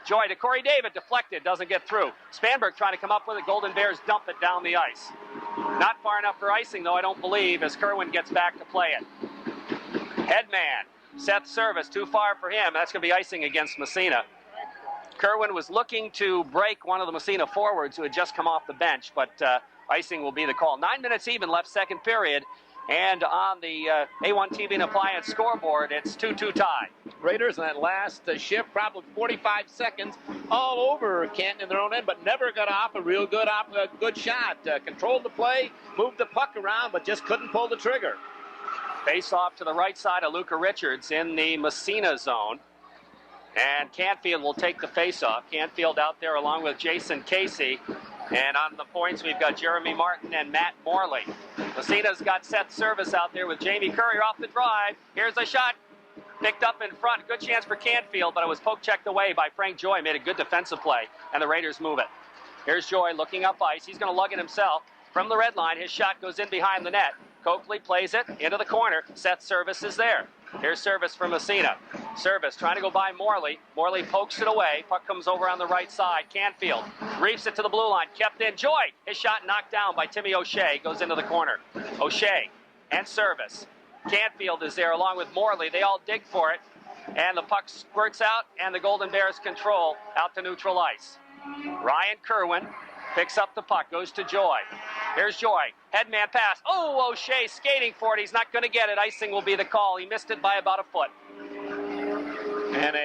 Joy to Corey David, deflected, doesn't get through. Spanberg trying to come up with it, Golden Bears dump it down the ice. Not far enough for icing, though, I don't believe, as Kerwin gets back to play it. Headman. Seth Service, too far for him. That's going to be icing against Massena. Kerwin was looking to break one of the Massena forwards who had just come off the bench, but icing will be the call. 9 minutes even left second period, and on the A1 TV and Appliance scoreboard, it's 2-2 tie. Raiders in that last shift, probably 45 seconds, all over Canton in their own end, but never got off a real good shot. Controlled the play, moved the puck around, but just couldn't pull the trigger. Face off to the right side of Luca Richards in the Massena zone. And Canfield will take the face off. Canfield out there along with Jason Casey. And on the points, we've got Jeremy Martin and Matt Morley. Massena's got Seth Service out there with Jamie Courier off the drive. Here's a shot. Picked up in front. Good chance for Canfield, but it was poke-checked away by Frank Joy. Made a good defensive play, and the Raiders move it. Here's Joy looking up ice. He's going to lug it himself. From the red line, his shot goes in behind the net. Coakley plays it into the corner. Seth Service is there. Here's Service from Massena. Service trying to go by Morley. Morley pokes it away. Puck comes over on the right side. Canfield reefs it to the blue line. Kept in. Joy. His shot knocked down by Timmy O'Shea. Goes into the corner. O'Shea and Service. Canfield is there along with Morley. They all dig for it. And the puck squirts out, and the Golden Bears control out to neutral ice. Ryan Kerwin picks up the puck, goes to Joy. Here's Joy. Headman pass. Oh, O'Shea skating for it. He's not going to get it. Icing will be the call. He missed it by about a foot. And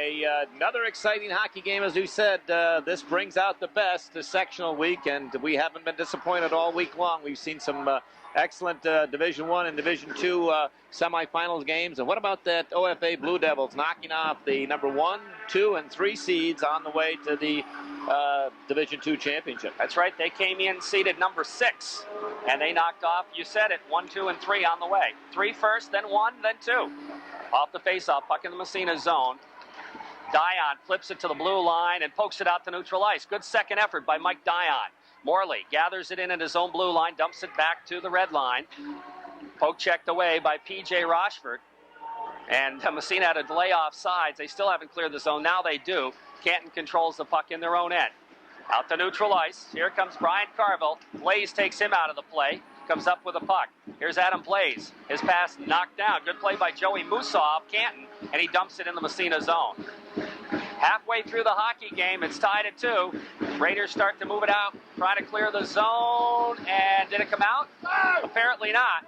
another exciting hockey game, as you said. This brings out the best, the sectional week, and we haven't been disappointed all week long. We've seen some excellent Division I and Division II semifinals games. And what about that OFA Blue Devils knocking off the number 1, 2, and 3 seeds on the way to the Division II championship? That's right. They came in seeded number 6, and they knocked off, you said it, 1, 2, and 3 on the way. 3 first, then 1, then 2. Off the faceoff, puck in the Massena zone. Dion flips it to the blue line and pokes it out to neutral ice. Good second effort by Mike Dion. Morley gathers it in at his own blue line, dumps it back to the red line. Poke checked away by P.J. Rochford. And Massena had a delay off sides. They still haven't cleared the zone. Now they do. Canton controls the puck in their own end. Out to neutral ice. Here comes Brian Carville. Blaze takes him out of the play. Comes up with a puck. Here's Adam Blaze. His pass knocked down. Good play by Joey Musaw of Canton. And he dumps it in the Massena zone. Halfway through the hockey game, it's tied at 2. Raiders start to move it out, trying to clear the zone. And did it come out? Apparently not.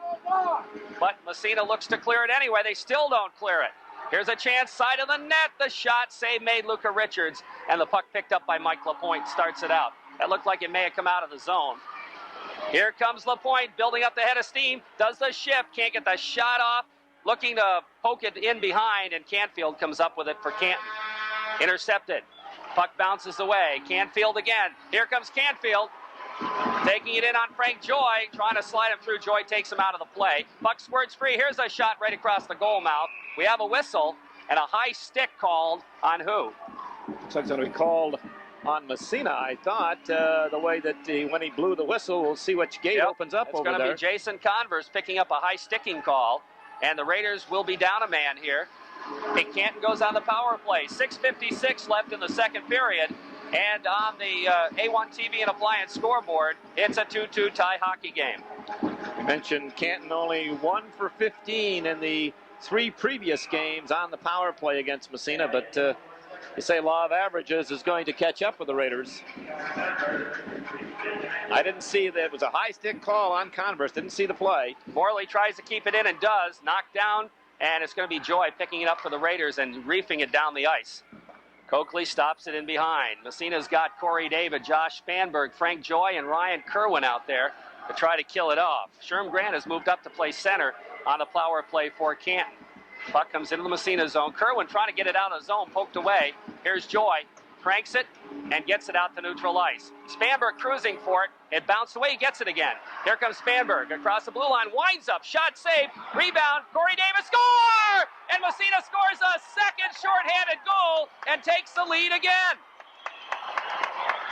But Massena looks to clear it anyway. They still don't clear it. Here's a chance, side of the net. The shot, save made Luca Richards. And the puck picked up by Mike Lapointe starts it out. That looked like it may have come out of the zone. Here comes Lapointe, building up the head of steam. Does the shift, can't get the shot off. Looking to poke it in behind, and Canfield comes up with it for Canton. Intercepted. Puck bounces away. Canfield again. Here comes Canfield. Taking it in on Frank Joy. Trying to slide him through. Joy takes him out of the play. Puck squirts free. Here's a shot right across the goal mouth. We have a whistle and a high stick called on who? Looks like it's going to be called on Massena, I thought. The way that when he blew the whistle, we'll see which gate opens up over there. It's going to be Jason Converse picking up a high sticking call. And the Raiders will be down a man here. Canton goes on the power play. 6:56 left in the second period. And on the A1 TV and Appliance scoreboard, it's a 2-2 tie hockey game. You mentioned Canton only 1 for 15 in the 3 previous games on the power play against Massena. But you say law of averages is going to catch up with the Raiders. I didn't see that it was a high stick call on Converse. Didn't see the play. Morley tries to keep it in and does. Knocked down, and it's going to be Joy picking it up for the Raiders and reefing it down the ice. Coakley stops it in behind. Massena's got Corey David, Josh Spanberg, Frank Joy, and Ryan Kerwin out there to try to kill it off. Sherm Grant has moved up to play center on the power play for Canton. Puck comes into the Massena zone. Kerwin trying to get it out of the zone, poked away. Here's Joy. Cranks it and gets it out to neutral ice. Spanberg cruising for it. It bounced away. He gets it again. Here comes Spanberg across the blue line. Winds up. Shot saved. Rebound. Corey Davis. Score! And Massena scores a second shorthanded goal and takes the lead again.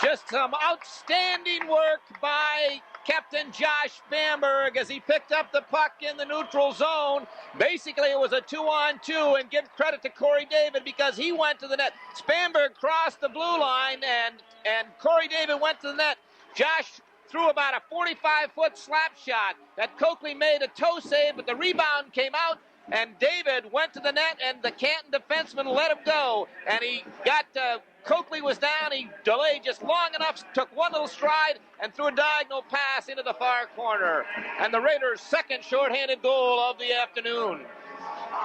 Just some outstanding work by Captain Josh Spanberg as he picked up the puck in the neutral zone. Basically, it was a 2-on-2, and give credit to Corey David because he went to the net. Spanberg crossed the blue line, and Corey David went to the net. Josh threw about a 45-foot slap shot that Coakley made a toe save, but the rebound came out, and David went to the net, and the Canton defenseman let him go, and he got Coakley was down. He delayed just long enough, took one little stride, and threw a diagonal pass into the far corner. And the Raiders' second shorthanded goal of the afternoon.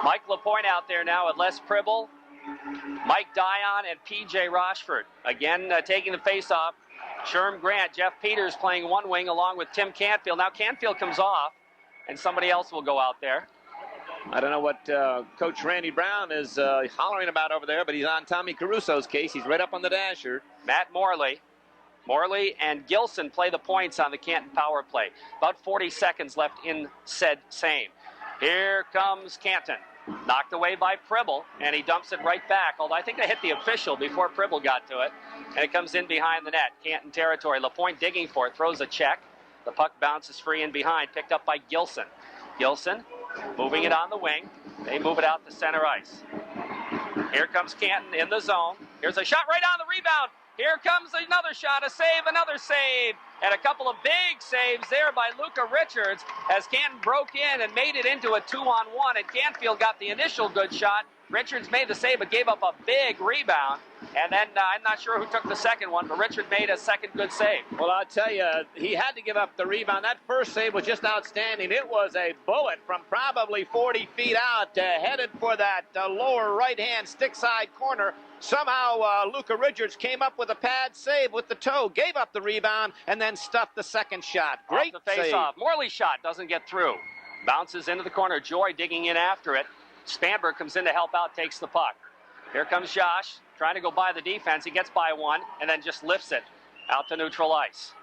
Mike Lapointe out there now with Les Pribble, Mike Dion, and P.J. Rochford. Again, taking the face-off. Sherm Grant, Jeff Peters playing one wing along with Tim Canfield. Now Canfield comes off, and somebody else will go out there. I don't know what Coach Randy Brown is hollering about over there, but he's on Tommy Caruso's case. He's right up on the dasher. Matt Morley Morley and Gilson play the points on the Canton power play. About 40 seconds left in said same. Here comes Canton. Knocked away by Pribble, and he dumps it right back. Although I think they hit the official before Pribble got to it. And it comes in behind the net. Canton territory. LaPointe digging for it. Throws a check. The puck bounces free in behind. Picked up by Gilson. Gilson moving it on the wing. They move it out to center ice. Here comes Canton in the zone. Here's a shot right on the rebound. Here comes another shot, a save, another save, and a couple of big saves there by Luca Richards as Canton broke in and made it into a 2-on-1, and Canfield got the initial good shot. Richards made the save but gave up a big rebound, and then I'm not sure who took the second one, but Richard made a second good save. Well, I'll tell you, he had to give up the rebound. That first save was just outstanding. It was a bullet from probably 40 feet out, headed for that lower right-hand stick side corner. Somehow, Luca Richards came up with a pad save with the toe, gave up the rebound, and then stuffed the second shot. Great off the face-off. Morley's shot doesn't get through. Bounces into the corner. Joy digging in after it. Spanberg comes in to help out, takes the puck. Here comes Josh, trying to go by the defense. He gets by one, and then just lifts it out to neutral ice.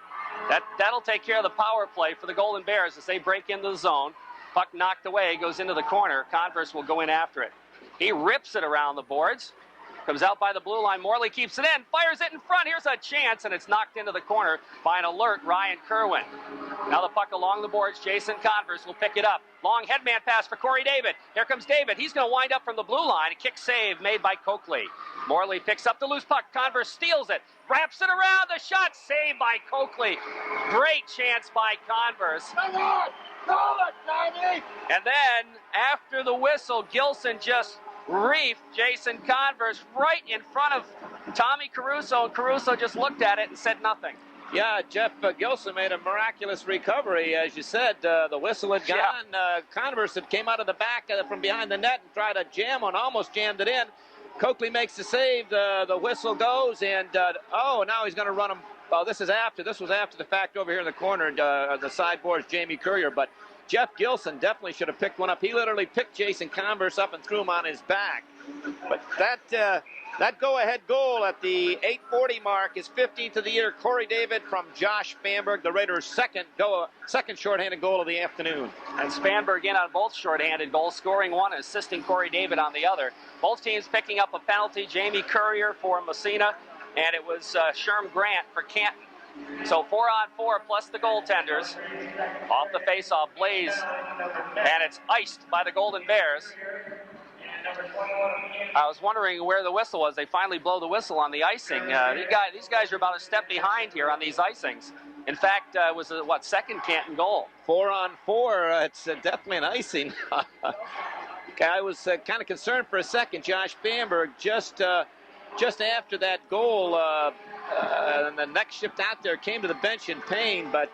That'll take care of the power play for the Golden Bears as they break into the zone. Puck knocked away, goes into the corner. Converse will go in after it. He rips it around the boards. Comes out by the blue line. Morley keeps it in. Fires it in front. Here's a chance, and it's knocked into the corner by an alert Ryan Kerwin. Now the puck along the boards. Jason Converse will pick it up. Long headman pass for Corey David. Here comes David. He's going to wind up from the blue line. A kick save made by Coakley. Morley picks up the loose puck. Converse steals it. Wraps it around. The shot saved by Coakley. Great chance by Converse. Come on! Call it, Tommy! And then, after the whistle, Gilson just reefed Jason Converse right in front of Tommy Caruso, and Caruso just looked at it and said nothing. Yeah, Jeff Gilson made a miraculous recovery. As you said, the whistle had gone. Yeah. Converse had came out of the back from behind the net and tried to jam one, almost jammed it in. Coakley makes the save. The whistle goes, and now he's going to run him. Well, this was after the fact over here in the corner, the sideboards, Jamie Courier, but Jeff Gilson definitely should have picked one up. He literally picked Jason Converse up and threw him on his back. But that go-ahead goal at the 8:40 mark is 15th of the year. Corey David from Josh Spanberg, the Raiders' second shorthanded goal of the afternoon. And Spanberg in on both shorthanded goals, scoring one, assisting Corey David on the other. Both teams picking up a penalty. Jamie Courier for Massena, and it was Sherm Grant for Canton. So 4-on-4 plus the goaltenders. Off the face-off, Blaze, and it's iced by the Golden Bears. I was wondering where the whistle was. They finally blow the whistle on the icing. These guys are about a step behind here on these icings. In fact, it was a, second Canton goal. 4-on-4, it's definitely an icing. I was kind of concerned for a second. Josh Spanberg just after that goal, and the next shift out there came to the bench in pain, but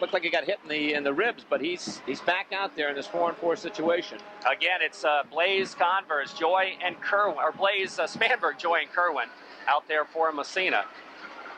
looked like he got hit in the ribs. But he's back out there in this 4-on-4 situation. Again, it's Blaze Converse, Joy and Kerwin, or Blaze Spanberg, Joy and Kerwin out there for Massena.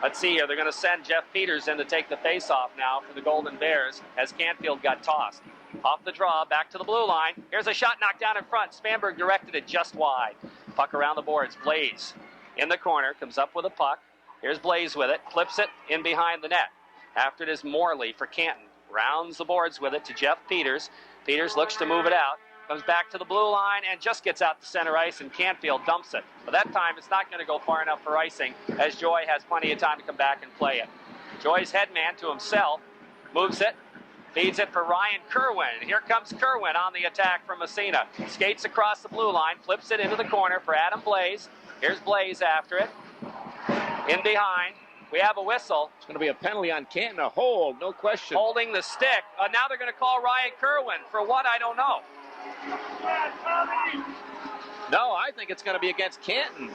Let's see here. They're going to send Jeff Peters in to take the face-off now for the Golden Bears as Canfield got tossed. Off the draw, back to the blue line. Here's a shot knocked down in front. Spanberg directed it just wide. Puck around the boards. Blaze in the corner, comes up with a puck. Here's Blaze with it, flips it in behind the net. After it is Morley for Canton. Rounds the boards with it to Jeff Peters. Peters looks to move it out. Comes back to the blue line and just gets out to center ice, and Canfield dumps it. But that time it's not going to go far enough for icing, as Joy has plenty of time to come back and play it. Joy's headman to himself, moves it, feeds it for Ryan Kerwin. Here comes Kerwin on the attack from Massena. Skates across the blue line, flips it into the corner for Adam Blaze. Here's Blaze after it. In behind, we have a whistle. It's going to be a penalty on Canton, a hold, no question. Holding the stick. Now they're going to call Ryan Kerwin. For what, I don't know. No, I think it's going to be against Canton.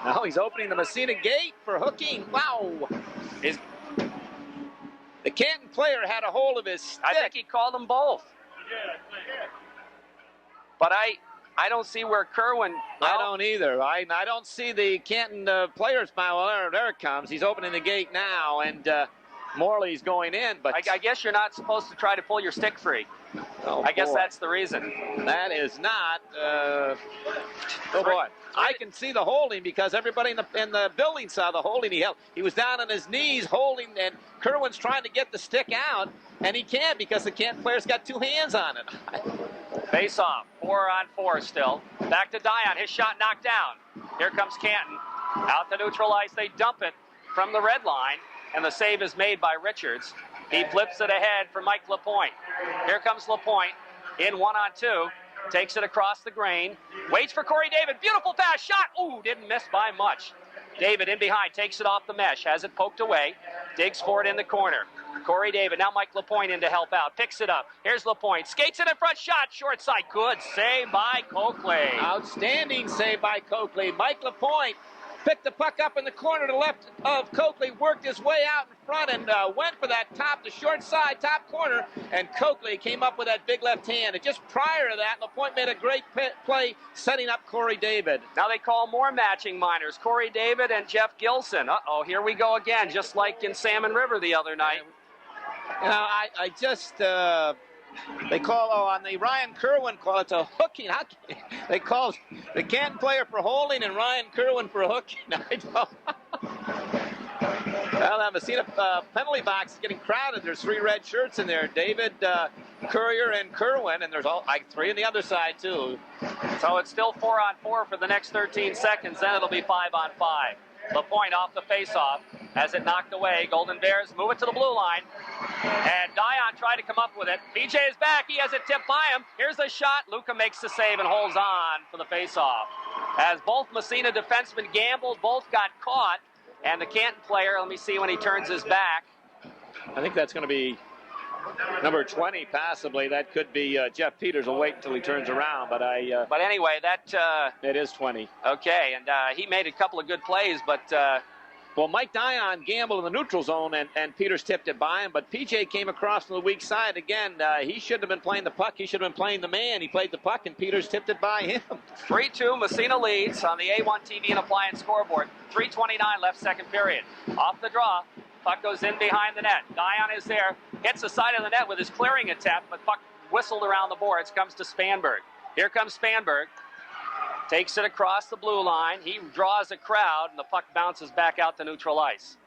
No, he's opening the Massena gate for hooking. Wow. The Canton player had a hold of his stick. I think he called them both. But I don't see where Kerwin... I don't either. I don't see the Canton player's foul. Well, there it comes. He's opening the gate now, and Morley's going in, but I guess you're not supposed to try to pull your stick free. Oh, I guess boy. that's the reason. That is not. Oh boy! I can see the holding because everybody in the building saw the holding. He was down on his knees holding, and Kerwin's trying to get the stick out, and he can't because the Canton player's got two hands on it. Face off, 4-on-4 still. Back to Dion, his shot knocked down. Here comes Canton. Out to neutral ice, they dump it from the red line, and the save is made by Richards. He flips it ahead for Mike Lapointe. Here comes Lapointe in 1-on-2. Takes it across the grain. Waits for Corey David. Beautiful pass. Shot. Ooh, didn't miss by much. David in behind. Takes it off the mesh. Has it poked away. Digs for it in the corner. Corey David. Now Mike Lapointe in to help out. Picks it up. Here's Lapointe. Skates it in front. Shot. Short side. Good save by Coakley. Outstanding save by Coakley. Mike Lapointe picked the puck up in the corner to the left of Coakley, worked his way out in front and went for that the short side, top corner, and Coakley came up with that big left hand. And just prior to that, Lapointe made a great play setting up Corey David. Now they call more matching minors, Corey David and Jeff Gilson. Uh-oh, here we go again, just like in Salmon River the other night. You know, I just... They call, on the Ryan Kerwin call, it's a hooking. They call the Canton player for holding and Ryan Kerwin for hooking. I don't. Well, that Massena penalty box is getting crowded. There's 3 red shirts in there. David, Courier, and Kerwin, and there's 3 on the other side, too. So it's still 4-on-4 for the next 13 seconds. Then it'll be 5-on-5. Lapointe off the face-off. Has it knocked away. Golden Bears move it to the blue line. And Dion tried to come up with it. BJ is back. He has it tipped by him. Here's the shot. Luca makes the save and holds on for the face-off. As both Massena defensemen gambled, both got caught. And the Canton player, let me see when he turns his back. I think that's going to be number 20, possibly. That could be Jeff Peters. Will wait until he turns around, but But anyway, that... it is 20. Okay, and he made a couple of good plays, but... Well, Mike Dion gambled in the neutral zone, and Peters tipped it by him, but PJ came across from the weak side. Again, he shouldn't have been playing the puck. He should have been playing the man. He played the puck, and Peters tipped it by him. 3-2, Massena leads on the A1 TV and Appliance scoreboard. 3:29 left, second period. Off the draw, puck goes in behind the net. Dion is there, hits the side of the net with his clearing attempt, but puck whistled around the boards, comes to Spanberg. Here comes Spanberg. Takes it across the blue line. He draws a crowd, and the puck bounces back out to neutral ice.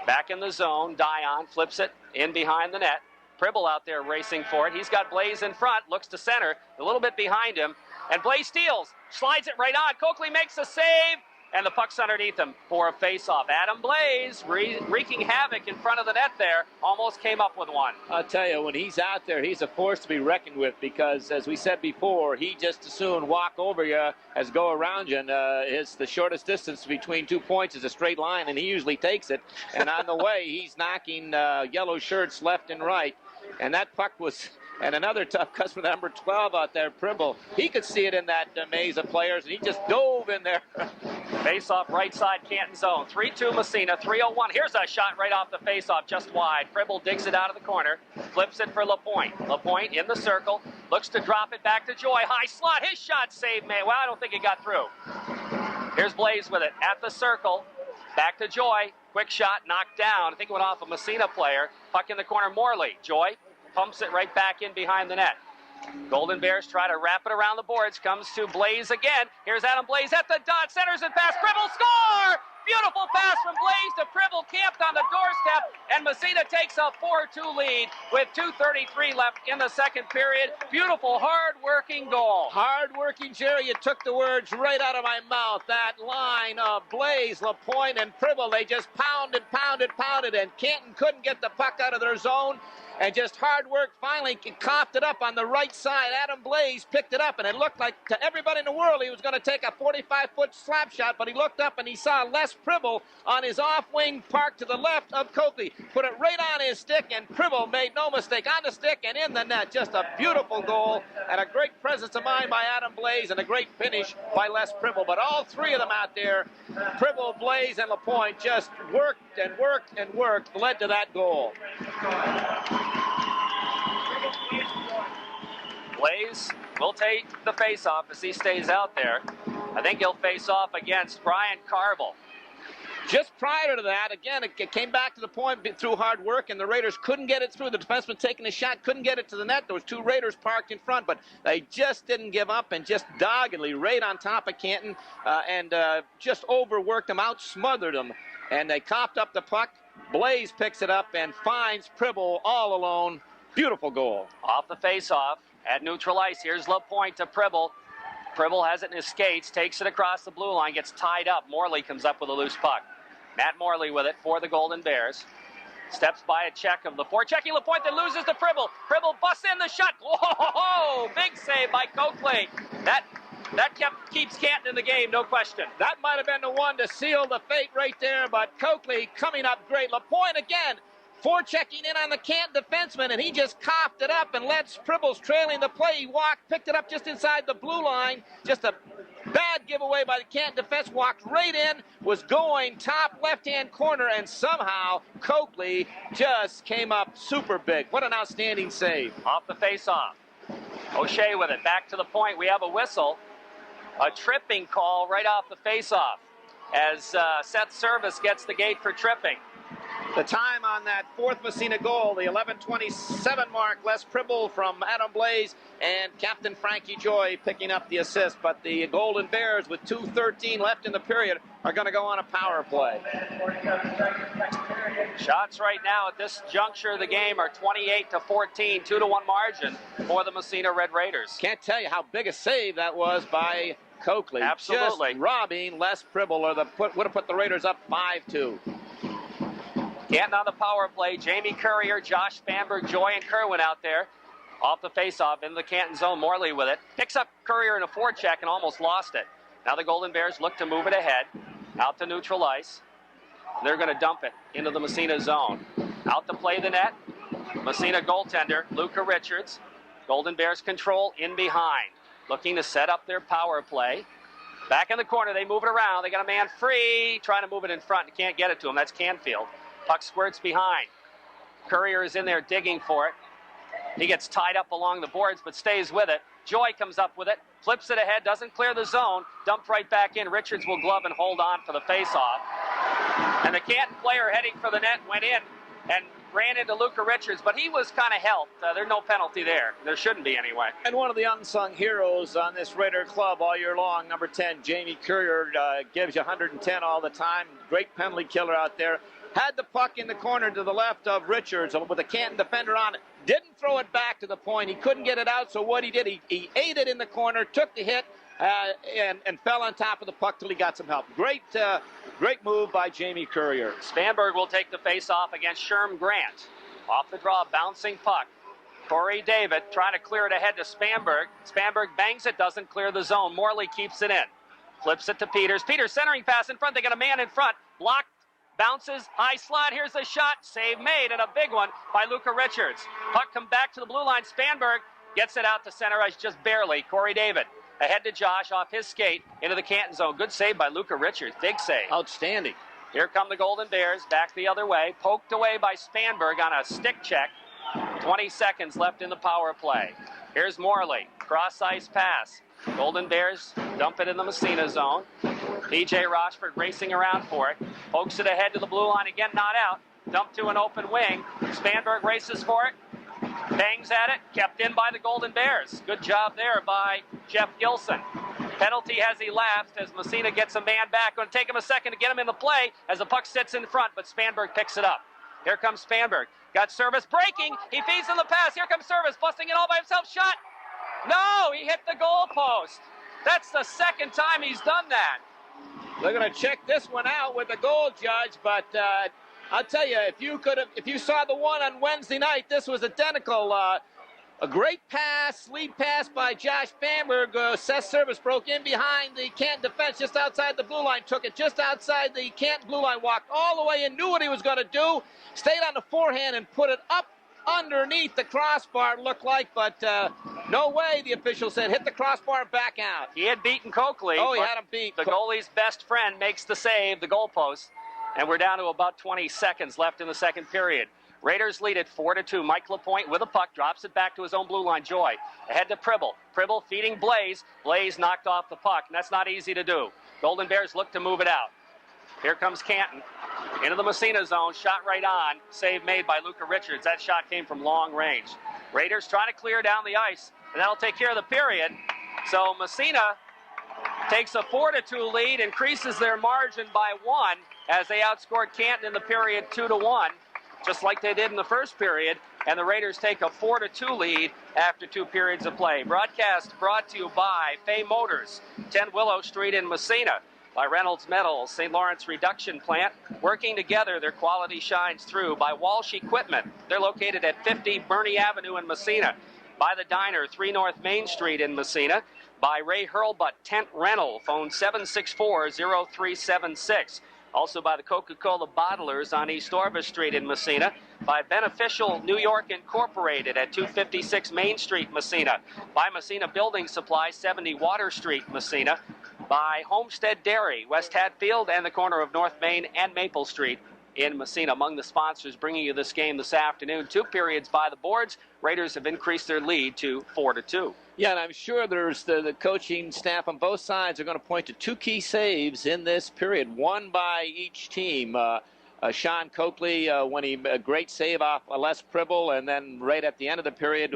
Back in the zone, Dion flips it in behind the net. Pribble out there racing for it. He's got Blaze in front, looks to center, a little bit behind him. And Blaze steals, slides it right on. Coakley makes a save, and the puck's underneath him for a face-off. Adam Blaze wreaking havoc in front of the net there. Almost came up with one. I'll tell you, when he's out there, he's a force to be reckoned with because, as we said before, he just as soon walk over you as go around you. And the shortest distance between 2 points is a straight line, and he usually takes it. And on the way, he's knocking yellow shirts left and right. And that puck was... And another tough customer, number 12 out there, Primble. He could see it in that maze of players, and he just dove in there. Face-off right side Canton zone. 3-2 Massena, 3:01. Here's a shot right off the face-off, just wide. Primble digs it out of the corner, flips it for Lapointe. Lapointe in the circle, looks to drop it back to Joy. High slot, his shot saved, man. Well, I don't think it got through. Here's Blaze with it at the circle. Back to Joy. Quick shot, knocked down. I think it went off a Massena player. Puck in the corner, Morley. Joy pumps it right back in behind the net. Golden Bears try to wrap it around the boards. Comes to Blaze again. Here's Adam Blaze at the dot. Centers it past Pribble. Score! Beautiful pass from Blaze to Pribble, camped on the doorstep, and Massena takes a 4-2 lead with 2:33 left in the second period. Beautiful, hard-working goal. Hard-working, Jerry. You took the words right out of my mouth. That line of Blaze, Lapointe, and Pribble, they just pounded, and Canton couldn't get the puck out of their zone. And just hard work finally coughed it up on the right side. Adam Blaze picked it up, and it looked like to everybody in the world he was going to take a 45-foot slap shot, but he looked up and he saw Les Pribble on his off-wing park to the left of Coakley. Put it right on his stick, and Pribble made no mistake on the stick and in the net. Just a beautiful goal and a great presence of mind by Adam Blaze and a great finish by Les Pribble. But all 3 of them out there, Pribble, Blaze, and Lapointe, just worked and worked and worked, led to that goal. Blaze will take the face-off as he stays out there. I think he'll face off against Brian Carville. Just prior to that, again, it came back to the point through hard work, and the Raiders couldn't get it through. The defenseman taking a shot, couldn't get it to the net. There was 2 Raiders parked in front, but they just didn't give up and just doggedly right on top of Canton and just overworked them, out-smothered them. And they copped up the puck. Blaze picks it up and finds Pribble all alone. Beautiful goal. Off the face-off at neutral ice. Here's LaPointe to Pribble. Pribble has it in his skates, takes it across the blue line, gets tied up. Morley comes up with a loose puck. Matt Morley with it for the Golden Bears. Steps by a check of the forechecking LaPointe that loses to Pribble. Pribble busts in the shot. Whoa! Big save by Coakley. That keeps Canton in the game, no question. That might have been the one to seal the fate right there, but Coakley coming up great. LaPointe again, forechecking in on the Canton defenseman, and he just coughed it up and lets Pribble's trailing the play. He walked, picked it up just inside the blue line. Just a bad giveaway by the Canton defense. Walked right in, was going top left-hand corner, and somehow Coakley just came up super big. What an outstanding save. Off the face-off. O'Shea with it. Back to the point. We have a whistle. A tripping call right off the face-off as Seth Service gets the gate for tripping. The time on that 4th Massena goal, the 11:27 mark, Les Pribble from Adam Blaze and Captain Frankie Joy picking up the assist. But the Golden Bears, with 2:13 left in the period, are going to go on a power play. Shots right now at this juncture of the game are 28-14, 2-1 margin for the Massena Red Raiders. Can't tell you how big a save that was by Coakley. Absolutely. Just robbing Les Pribble, or would have put the Raiders up 5-2. Canton on the power play. Jamie Currier, Josh Spanberg, Joy, and Kerwin out there. Off the faceoff into the Canton zone. Morley with it. Picks up Currier in a forecheck and almost lost it. Now the Golden Bears look to move it ahead. Out to neutral ice. They're going to dump it into the Massena zone. Out to play the net. Massena goaltender, Luca Richards. Golden Bears control in behind. Looking to set up their power play. Back in the corner. They move it around. They got a man free. Trying to move it in front. And can't get it to him. That's Canfield. Puck squirts behind. Currier is in there digging for it. He gets tied up along the boards but stays with it. Joy comes up with it, flips it ahead, doesn't clear the zone, dumped right back in. Richards will glove and hold on for the faceoff. And the Canton player heading for the net went in and ran into Luca Richards, but he was kind of helped. There's no penalty there. There shouldn't be anyway. And one of the unsung heroes on this Raider club all year long, number 10, Jamie Currier, gives you 110 all the time. Great penalty killer out there. Had the puck in the corner to the left of Richards with a Canton defender on it. Didn't throw it back to the point. He couldn't get it out, so what he did, he ate it in the corner, took the hit, and fell on top of the puck till he got some help. Great move by Jamie Currier. Spanberg will take the face-off against Sherm Grant. Off the draw, bouncing puck. Corey David trying to clear it ahead to Spanberg. Spanberg bangs it, doesn't clear the zone. Morley keeps it in. Flips it to Peters. Peters centering pass in front. They got a man in front. Blocked. Bounces, high slot, here's the shot, save made, and a big one by Luca Richards. Puck come back to the blue line, Spanberg gets it out to center ice just barely. Corey David ahead to Josh off his skate into the Canton zone. Good save by Luca Richards, big save. Outstanding. Here come the Golden Bears, back the other way, poked away by Spanberg on a stick check. 20 seconds left in the power play. Here's Morley, cross ice pass. Golden Bears dump it in the Massena zone. P.J. Rochford racing around for it. Pokes it ahead to the blue line again, not out. Dump to an open wing. Spanberg races for it. Bangs at it. Kept in by the Golden Bears. Good job there by Jeff Gilson. Penalty has elapsed as Massena gets a man back. Going to take him a second to get him in the play as the puck sits in front, but Spanberg picks it up. Here comes Spanberg. Got Service breaking. He feeds in the pass. Here comes Service, busting it all by himself. Shot. No, he hit the goal post. That's the second time he's done that. They're going to check this one out with the goal judge, but I'll tell you, if you saw the one on Wednesday night, this was identical. A great pass, lead pass by Josh Spanberg. Seth Service broke in behind the Canton defense just outside the blue line, took it just outside the Canton blue line, walked all the way in, knew what he was going to do, stayed on the forehand and put it up underneath the crossbar, it looked like, but no way, the official said. Hit the crossbar and back out. He had beaten Coakley. Oh, he had him beat. The goalie's best friend makes the save, the goalpost, and we're down to about 20 seconds left in the second period. Raiders lead it 4-2. Mike LaPointe with a puck, drops it back to his own blue line. Joy ahead to Pribble. Pribble feeding Blaze. Blaze knocked off the puck, and that's not easy to do. Golden Bears look to move it out. Here comes Canton into the Massena zone. Shot right on. Save made by Luca Richards. That shot came from long range. Raiders trying to clear down the ice, and that'll take care of the period. So Massena takes a 4-2 lead, increases their margin by 1 as they outscored Canton in the period 2-1, just like they did in the first period. And the Raiders take a 4-2 lead after 2 periods of play. Broadcast brought to you by Fay Motors, 10 Willow Street in Massena. By Reynolds Metals, St. Lawrence Reduction Plant. Working together, their quality shines through. By Walsh Equipment. They're located at 50 Burney Avenue in Massena. By the Diner, 3 North Main Street in Massena. By Ray Hurlbut Tent Rental, phone 764-0376. Also by the Coca-Cola Bottlers on East Orvis Street in Massena. By Beneficial New York Incorporated at 256 Main Street, Massena. By Massena Building Supply, 70 Water Street, Massena. By Homestead Dairy, West Hatfield, and the corner of North Main and Maple Street in Massena. Among the sponsors bringing you this game this afternoon. 2 periods by the boards. Raiders have increased their lead to 4-2. Yeah, and I'm sure there's the coaching staff on both sides are going to point to 2 key saves in this period, 1 by each team. Sean Coakley, when he a great save off Les Pribble, and then right at the end of the period,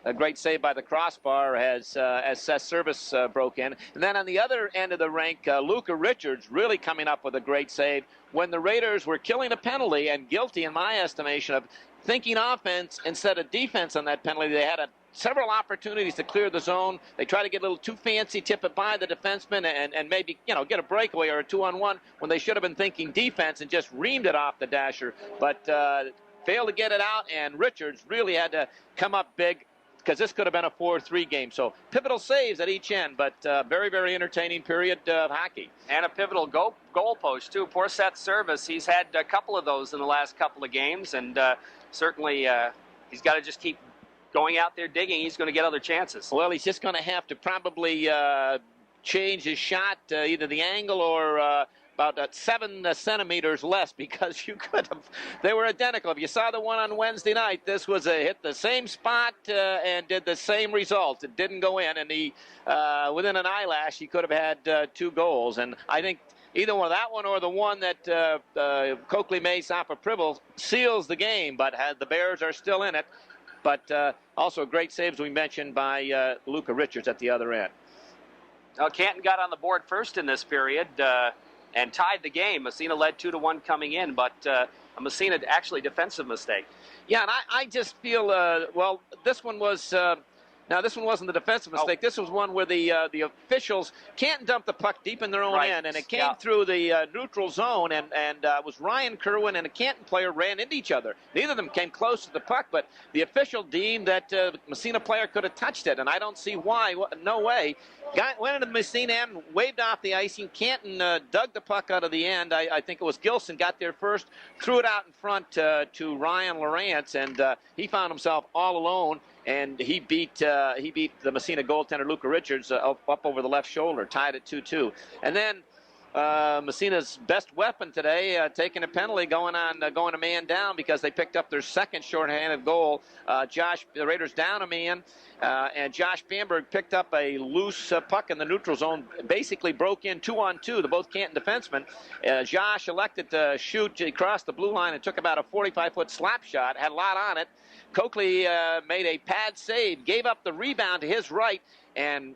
a great save by the crossbar as Seth Service broke in. And then on the other end of the rink, Luca Richards really coming up with a great save when the Raiders were killing a penalty and guilty, in my estimation, of thinking offense instead of defense on that penalty. They had several opportunities to clear the zone. They tried to get a little too fancy, tip it by the defenseman, and maybe, get a breakaway or a 2-on-1 when they should have been thinking defense and just reamed it off the dasher. But failed to get it out, and Richards really had to come up big because this could have been a 4-3 game. So pivotal saves at each end, but very, very entertaining period of hockey. And a pivotal goal post, too. Poor Seth Service. He's had a couple of those in the last couple of games, and certainly he's got to just keep going out there digging. He's going to get other chances. Well, he's just going to have to probably change his shot, either the angle or about 7 centimeters less, because you could have. They were identical. If you saw the one on Wednesday night, this was hit the same spot and did the same result. It didn't go in, and he within an eyelash he could have had 2 goals. And I think either one, that one or the one that Coakley makes off of Pribble, seals the game. But the Bears are still in it. But also great saves we mentioned by Luca Richards at the other end. Now, Canton got on the board first in this period and tied the game. Massena led 2-1 coming in, but a Massena actually defensive mistake. Yeah, and I just feel, well, this one was... Now, this one wasn't the defensive mistake. This was one where the officials can't dump the puck deep in their own end, and it came through the neutral zone, and it was Ryan Kerwin and a Canton player ran into each other. Neither of them came close to the puck, but the official deemed that the Massena player could have touched it, and I don't see why. No way. Went into the Massena end, waved off the icing. Canton dug the puck out of the end. I think it was Gilson got there first, threw it out in front to Ryan Lawrence, and he found himself all alone. And he beat the Massena goaltender Luca Richards up over the left shoulder, tied at 2-2. And then Massena's best weapon today, taking a penalty, going a man down because they picked up their second shorthanded goal. The Raiders down a man, and Josh Bamberg picked up a loose puck in the neutral zone, basically broke in 2-on-2, the both Canton defensemen. Josh elected to shoot across the blue line and took about a 45-foot slap shot, had a lot on it. Coakley made a pad save, gave up the rebound to his right, and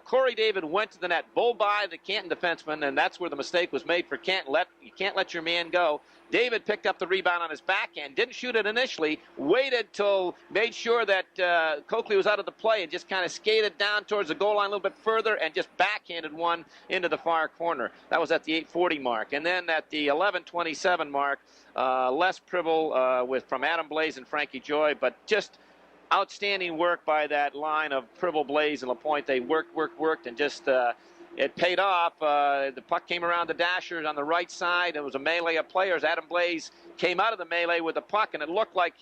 Corey David went to the net, bull by the Canton defenseman, and that's where the mistake was made for Canton. You can't let your man go. David picked up the rebound on his backhand, didn't shoot it initially, made sure that Coakley was out of the play and just kind of skated down towards the goal line a little bit further and just backhanded one into the far corner. That was at the 8:40 mark. And then at the 11:27 mark, Les Pribble from Adam Blaze and Frankie Joy, but just outstanding work by that line of Pribble, Blaze, and LaPointe. They worked, and just it paid off. The puck came around the dashers on the right side. It was a melee of players. Adam Blaze came out of the melee with the puck, and it looked like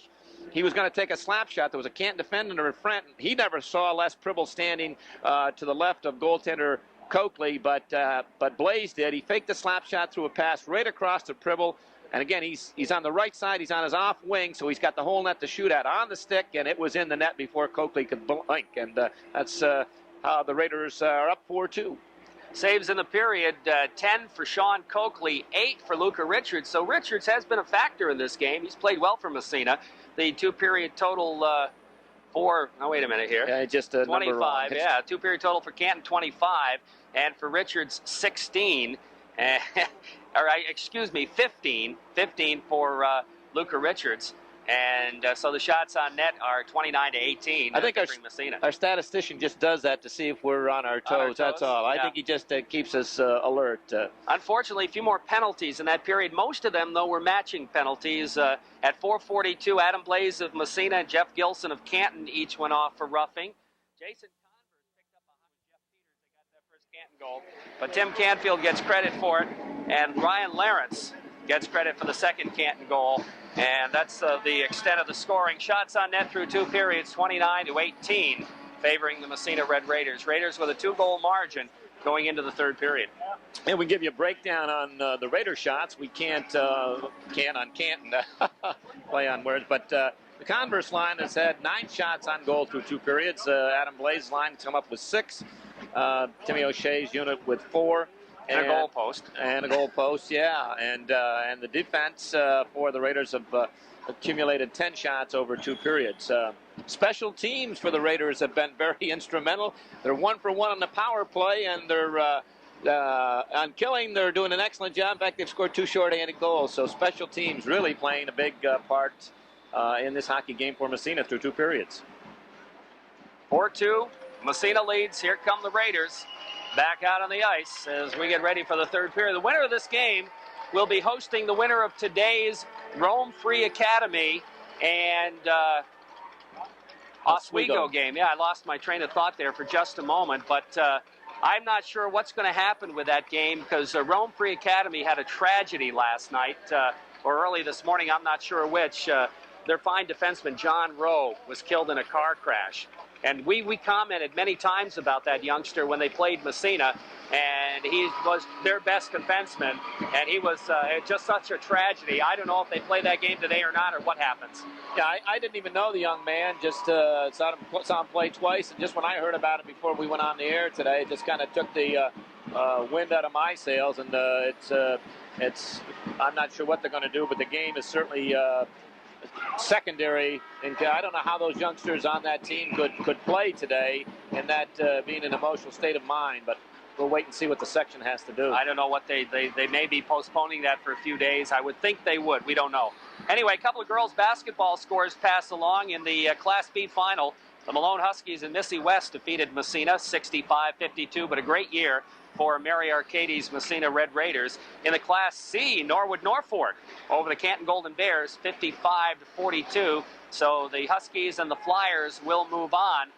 he was going to take a slap shot. There was a Canton defender in front. He never saw Les Pribble standing to the left of goaltender Coakley, but Blaze did. He faked the slap shot, threw a pass right across to Pribble. And again, he's on the right side. He's on his off wing, so he's got the whole net to shoot at on the stick, and it was in the net before Coakley could blink. And that's how the Raiders are up 4-2. Saves in the period, 10 for Sean Coakley, 8 for Luca Richards. So Richards has been a factor in this game. He's played well for Massena. The two-period total for, oh, wait a minute here. Yeah, just a 25, yeah. Two-period total for Canton, 25. And for Richards, 16. Or, excuse me, 15. 15 for Luca Richards. And so the shots on net are 29 to 18. I think Massena. Our statistician just does that to see if we're on our toes. That's all. Yeah. I think he just keeps us alert. Unfortunately, a few more penalties in that period. Most of them, though, were matching penalties. At 4:42, Adam Blaze of Massena and Jeff Gilson of Canton each went off for roughing. Jason Converse picked up behind Jeff Peters. They got that first Canton goal. But Tim Canfield gets credit for it, and Ryan Lawrence gets credit for the second Canton goal. And that's the extent of the scoring. Shots on net through two periods, 29 to 18, favoring the Massena Red Raiders. Raiders with a 2-goal margin going into the third period. And we give you a breakdown on the Raider shots. We can't on Canton play on words, but the Converse line has had 9 shots on goal through 2 periods. Adam Blaze's line has come up with 6. Timmy O'Shea's unit with 4. And a goal post. And a goal post, yeah. And the defense for the Raiders have accumulated 10 shots over 2 periods. Special teams for the Raiders have been very instrumental. They're 1 for 1 on the power play, and they're on killing, they're doing an excellent job. In fact, they've scored 2 short-handed goals. So special teams really playing a big part in this hockey game for Massena through 2 periods. 4-2, Massena leads. Here come the Raiders. Back out on the ice as we get ready for the third period. The winner of this game will be hosting the winner of today's Rome Free Academy and Oswego game. Yeah, I lost my train of thought there for just a moment, but I'm not sure what's going to happen with that game because Rome Free Academy had a tragedy last night, or early this morning, I'm not sure which. Their fine defenseman, John Rowe, was killed in a car crash. And we commented many times about that youngster when they played Massena, and he was their best defenseman, and he was just such a tragedy. I don't know if they play that game today or not, or what happens. Yeah, I didn't even know the young man, just saw him play twice, and just when I heard about it before we went on the air today, it just kind of took the wind out of my sails, and it's I'm not sure what they're going to do, but the game is certainly secondary, and I don't know how those youngsters on that team could play today in that being an emotional state of mind, but we'll wait and see what the section has to do. I don't know what they may be postponing that for a few days. I would think they would. We don't know. Anyway, a couple of girls basketball scores pass along in the Class B final. The Malone Huskies and Missy West defeated Massena 65-52, but a great year for Mary Arcady's Massena Red Raiders. In the Class C, Norwood Norfolk over the Canton Golden Bears 55-42. So the Huskies and the Flyers will move on.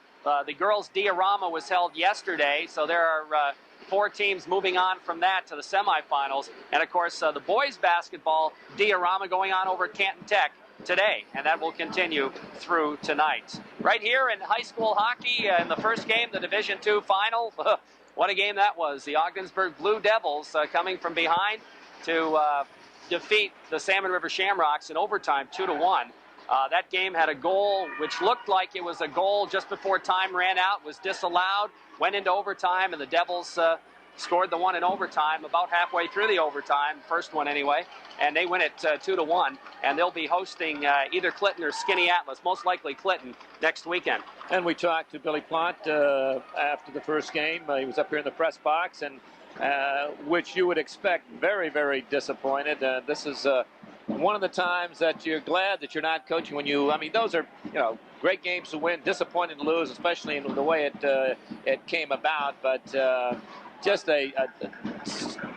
The girls' diorama was held yesterday, so there are 4 teams moving on from that to the semifinals. And of course, the boys' basketball diorama going on over at Canton Tech today, and that will continue through tonight. Right here in high school hockey, in the first game, the Division II final. What a game that was. The Ogdensburg Blue Devils coming from behind to defeat the Salmon River Shamrocks in overtime 2-1. That game had a goal which looked like it was a goal just before time ran out, was disallowed, went into overtime, and the Devils scored the one in overtime about halfway through the overtime, first one anyway, and they win it 2-1, and they'll be hosting either Clinton or Skinny Atlas, most likely Clinton, next weekend. And we talked to Billy Plant after the first game. He was up here in the press box, and which you would expect, very, very disappointed. This is one of the times that you're glad that you're not coaching when you, I mean, those are, great games to win, disappointed to lose, especially in the way it came about, but just a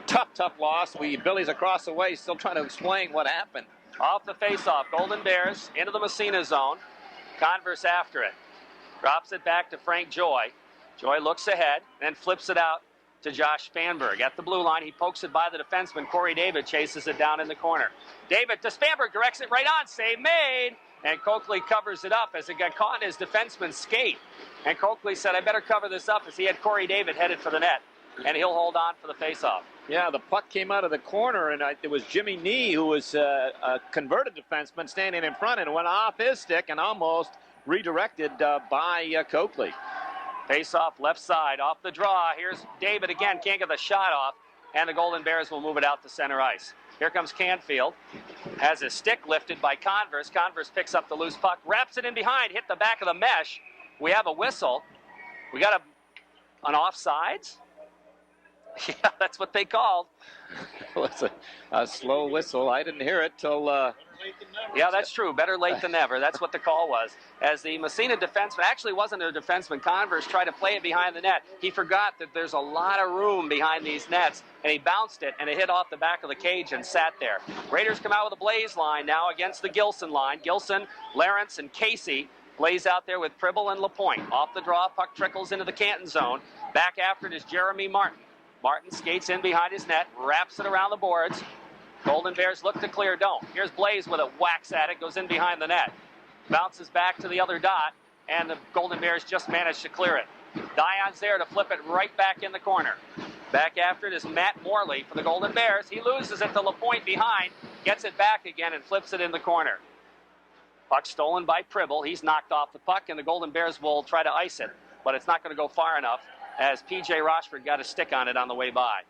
tough loss. Billy's across the way still trying to explain what happened. Off the face-off, Golden Bears into the Massena zone. Converse after it. Drops it back to Frank Joy. Joy looks ahead and flips it out to Josh Spanberg. At the blue line, he pokes it by the defenseman. Corey David chases it down in the corner. David to Spanberg, directs it right on. Save made. And Coakley covers it up as it got caught in his defenseman's skate. And Coakley said, I better cover this up, as he had Corey David headed for the net. And he'll hold on for the faceoff. Yeah, the puck came out of the corner, and it was Jimmy Nee, who was a converted defenseman, standing in front, and went off his stick and almost redirected by Coakley. Face off left side, off the draw. Here's David again, can't get the shot off, and the Golden Bears will move it out to center ice. Here comes Canfield, has his stick lifted by Converse. Converse picks up the loose puck, wraps it in behind, hit the back of the mesh. We have a whistle. We got an offsides? Yeah, that's what they called. It was a slow whistle. I didn't hear it till... Yeah, that's true. Better late than never. That's what the call was. As the Massena defenseman, actually wasn't a defenseman, Converse tried to play it behind the net. He forgot that there's a lot of room behind these nets, and he bounced it, and it hit off the back of the cage and sat there. Raiders come out with a Blaze line now against the Gilson line. Gilson, Lawrence, and Casey. Blaze out there with Pribble and LaPointe. Off the draw, puck trickles into the Canton zone. Back after it is Jeremy Martin. Martin skates in behind his net, wraps it around the boards. Golden Bears look to clear, don't. Here's Blaze with a whacks at it, goes in behind the net. Bounces back to the other dot, and the Golden Bears just managed to clear it. Dion's there to flip it right back in the corner. Back after it is Matt Morley for the Golden Bears. He loses it to LaPointe behind, gets it back again and flips it in the corner. Puck stolen by Pribble. He's knocked off the puck, and the Golden Bears will try to ice it, but it's not going to go far enough as P.J. Rochford got a stick on it on the way by.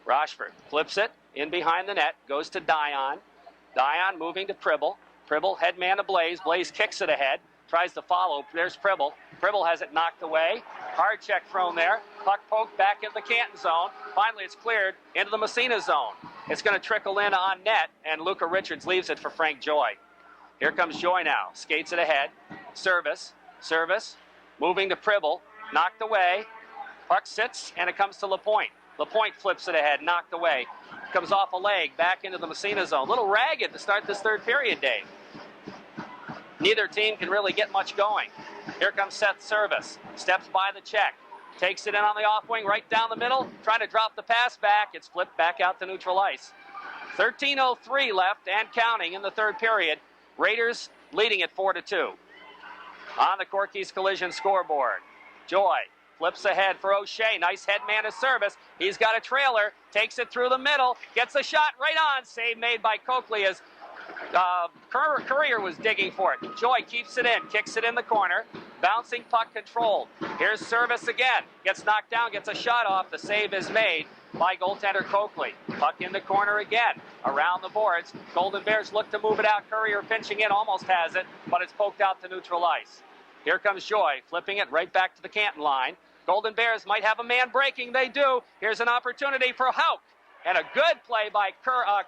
Rochford flips it in behind the net, goes to Dion. Dion moving to Pribble. Pribble, head man to Blaze. Blaze kicks it ahead, tries to follow. There's Pribble. Pribble has it knocked away. Hard check thrown there. Puck poked back in the Canton zone. Finally, it's cleared into the Massena zone. It's going to trickle in on net, and Luca Richards leaves it for Frank Joy. Here comes Joy now. Skates it ahead. Service. Moving to Pribble. Knocked away. Puck sits, and it comes to LaPointe. LaPointe flips it ahead, knocked away. Comes off a leg, back into the Massena zone. A little ragged to start this third period, Dave. Neither team can really get much going. Here comes Seth Service. Steps by the check. Takes it in on the off wing, right down the middle. Trying to drop the pass back. It's flipped back out to neutral ice. 13:03 left and counting in the third period. Raiders leading it 4-2. On the Corky's Collision scoreboard. Joy flips ahead for O'Shea. Nice head man to Service. He's got a trailer. Takes it through the middle. Gets a shot right on. Save made by Coakley as Courier was digging for it. Joy keeps it in. Kicks it in the corner. Bouncing puck controlled. Here's Service again. Gets knocked down. Gets a shot off. The save is made by goaltender Coakley. Puck in the corner again. Around the boards. Golden Bears look to move it out. Courier pinching in. Almost has it. But it's poked out to neutral ice. Here comes Joy. Flipping it right back to the Canton line. Golden Bears might have a man breaking. They do. Here's an opportunity for Houck. And a good play by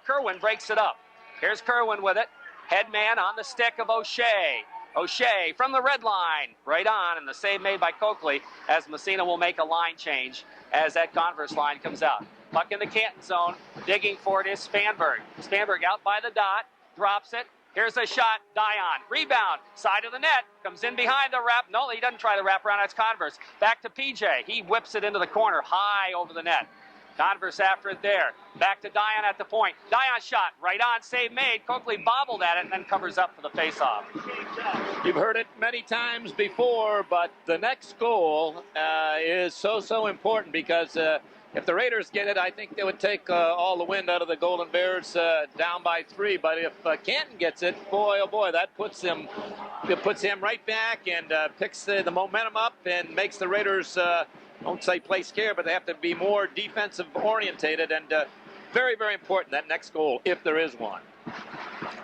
Kerwin breaks it up. Here's Kerwin with it. Head man on the stick of O'Shea. O'Shea from the red line. Right on. And the save made by Coakley as Massena will make a line change as that Converse line comes out. Puck in the Canton zone. Digging for it is Spanberg. Spanberg out by the dot. Drops it. Here's a shot, Dion. Rebound, side of the net, comes in behind the wrap. No, he doesn't try to wrap around, that's Converse. Back to PJ. He whips it into the corner, high over the net. Converse after it there. Back to Dion at the point. Dion shot, right on, save made. Coakley bobbled at it and then covers up for the faceoff. You've heard it many times before, but the next goal is so important because if the Raiders get it, I think they would take all the wind out of the Golden Bears down by 3. But if Canton gets it, boy, oh boy, that puts him right back and picks the momentum up and makes the Raiders, don't say play scared, but they have to be more defensive orientated and very, very important, that next goal, if there is one.